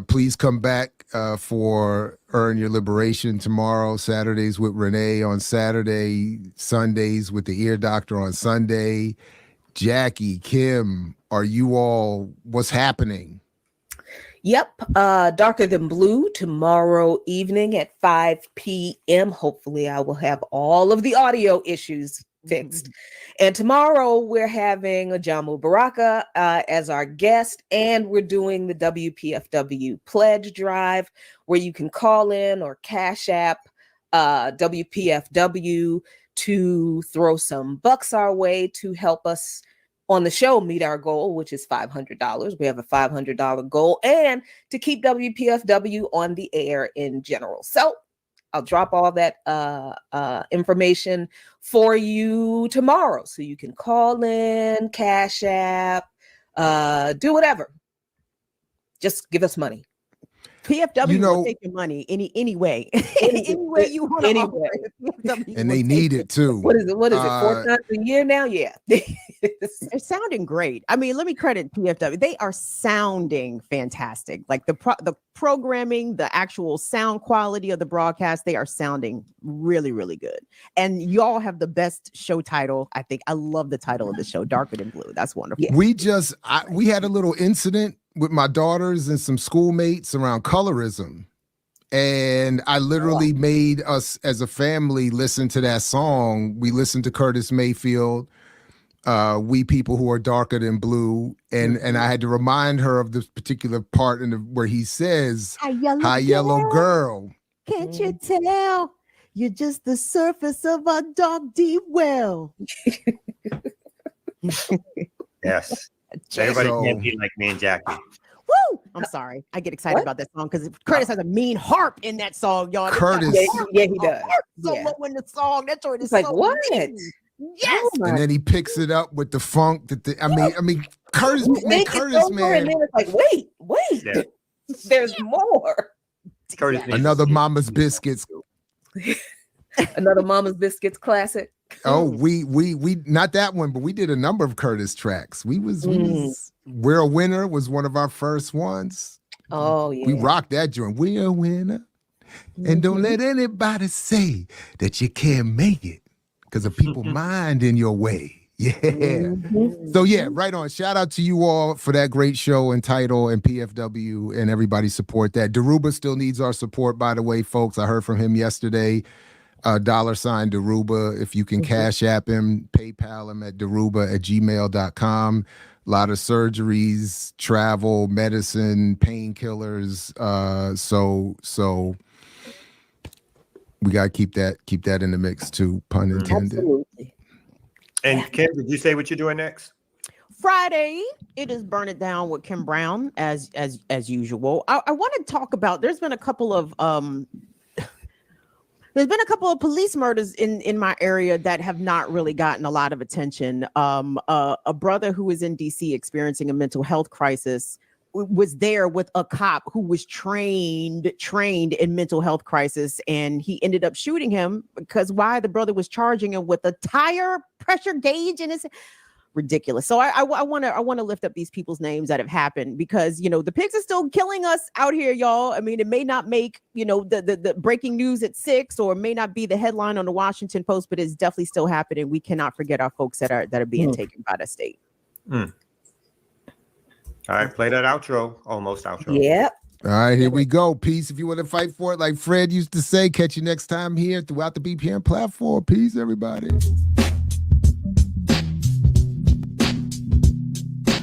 please come back for Earn Your Liberation tomorrow, Saturdays with Renee on Saturday, Sundays with the Ear Doctor on Sunday. Jackie, Kim, are you all, what's happening? Yep. Darker Than Blue tomorrow evening at 5 p.m. Hopefully I will have all of the audio issues fixed. And tomorrow we're having Ajamu Baraka as our guest, and we're doing the WPFW pledge drive where you can call in or Cash App WPFW to throw some bucks our way to help us on the show meet our goal, which is $500. We have a $500 goal, and to keep WPFW on the air in general. So I'll drop all that information for you tomorrow, so you can call in, Cash App, do whatever. Just give us money. PFW will take your money any way. Any way you want to offer it. And they need it too. What is it? 4 times a year now? Yeah. They're sounding great. I mean, let me credit PFW. They are sounding fantastic. Like the programming, the actual sound quality of the broadcast, they are sounding really, really good. And y'all have the best show title. I think I love the title of the show, Darker Than Blue. That's wonderful. Yeah. We had a little incident with my daughters and some schoolmates around colorism. And I literally made us as a family listen to that song. We listened to Curtis Mayfield, We People Who Are Darker Than Blue. And I had to remind her of this particular part where he says, Hi, yellow girl. Can't you tell? You're just the surface of a dark, deep well. Yes. Everybody can't be like me and Jackie. Woo! I'm sorry. I get excited about that song because Curtis has a mean harp in that song, y'all. Curtis. Yeah, he does. Solo in the song. That joint is like, so what? mean. Yes. And then he picks it up with the funk I mean, Curtis, man, And then it's like, wait. Yeah. There's more. Curtis another Mama's Biscuits. Another Mama's Biscuits classic. Oh, we not that one, but we did a number of Curtis tracks. We was We're a Winner was one of our first ones. Oh yeah. We rocked that joint. We're a winner. And don't let anybody say that you can't make it because of people mind in your way. Yeah. So yeah, right on. Shout out to you all for that great show and title, and PFW and everybody support that. Daruba still needs our support, by the way, folks. I heard from him yesterday. $ Daruba. If you can Cash App him, PayPal him at daruba@gmail.com. A lot of surgeries, travel, medicine, painkillers. So we gotta keep that in the mix too, pun intended. Absolutely. And Kim, did you say what you're doing next? Friday, it is Burn It Down with Kim Brown as usual. I want to talk about. There's been a couple of police murders in my area that have not really gotten a lot of attention. A brother who was in DC experiencing a mental health crisis was there with a cop who was trained in mental health crisis, and he ended up shooting him because the brother was charging him with a tire pressure gauge in his. Ridiculous. So I want to lift up these people's names that have happened, because the pigs are still killing us out here, y'all. I mean, it may not make the breaking news at 6, or may not be the headline on the Washington Post, but it's definitely still happening. We cannot forget our folks that are being taken by the state. All right, play that outro. Almost outro. Yep. All right, here we go. Peace. If you want to fight for it, like Fred used to say, catch you next time here throughout the BPM platform. Peace, everybody.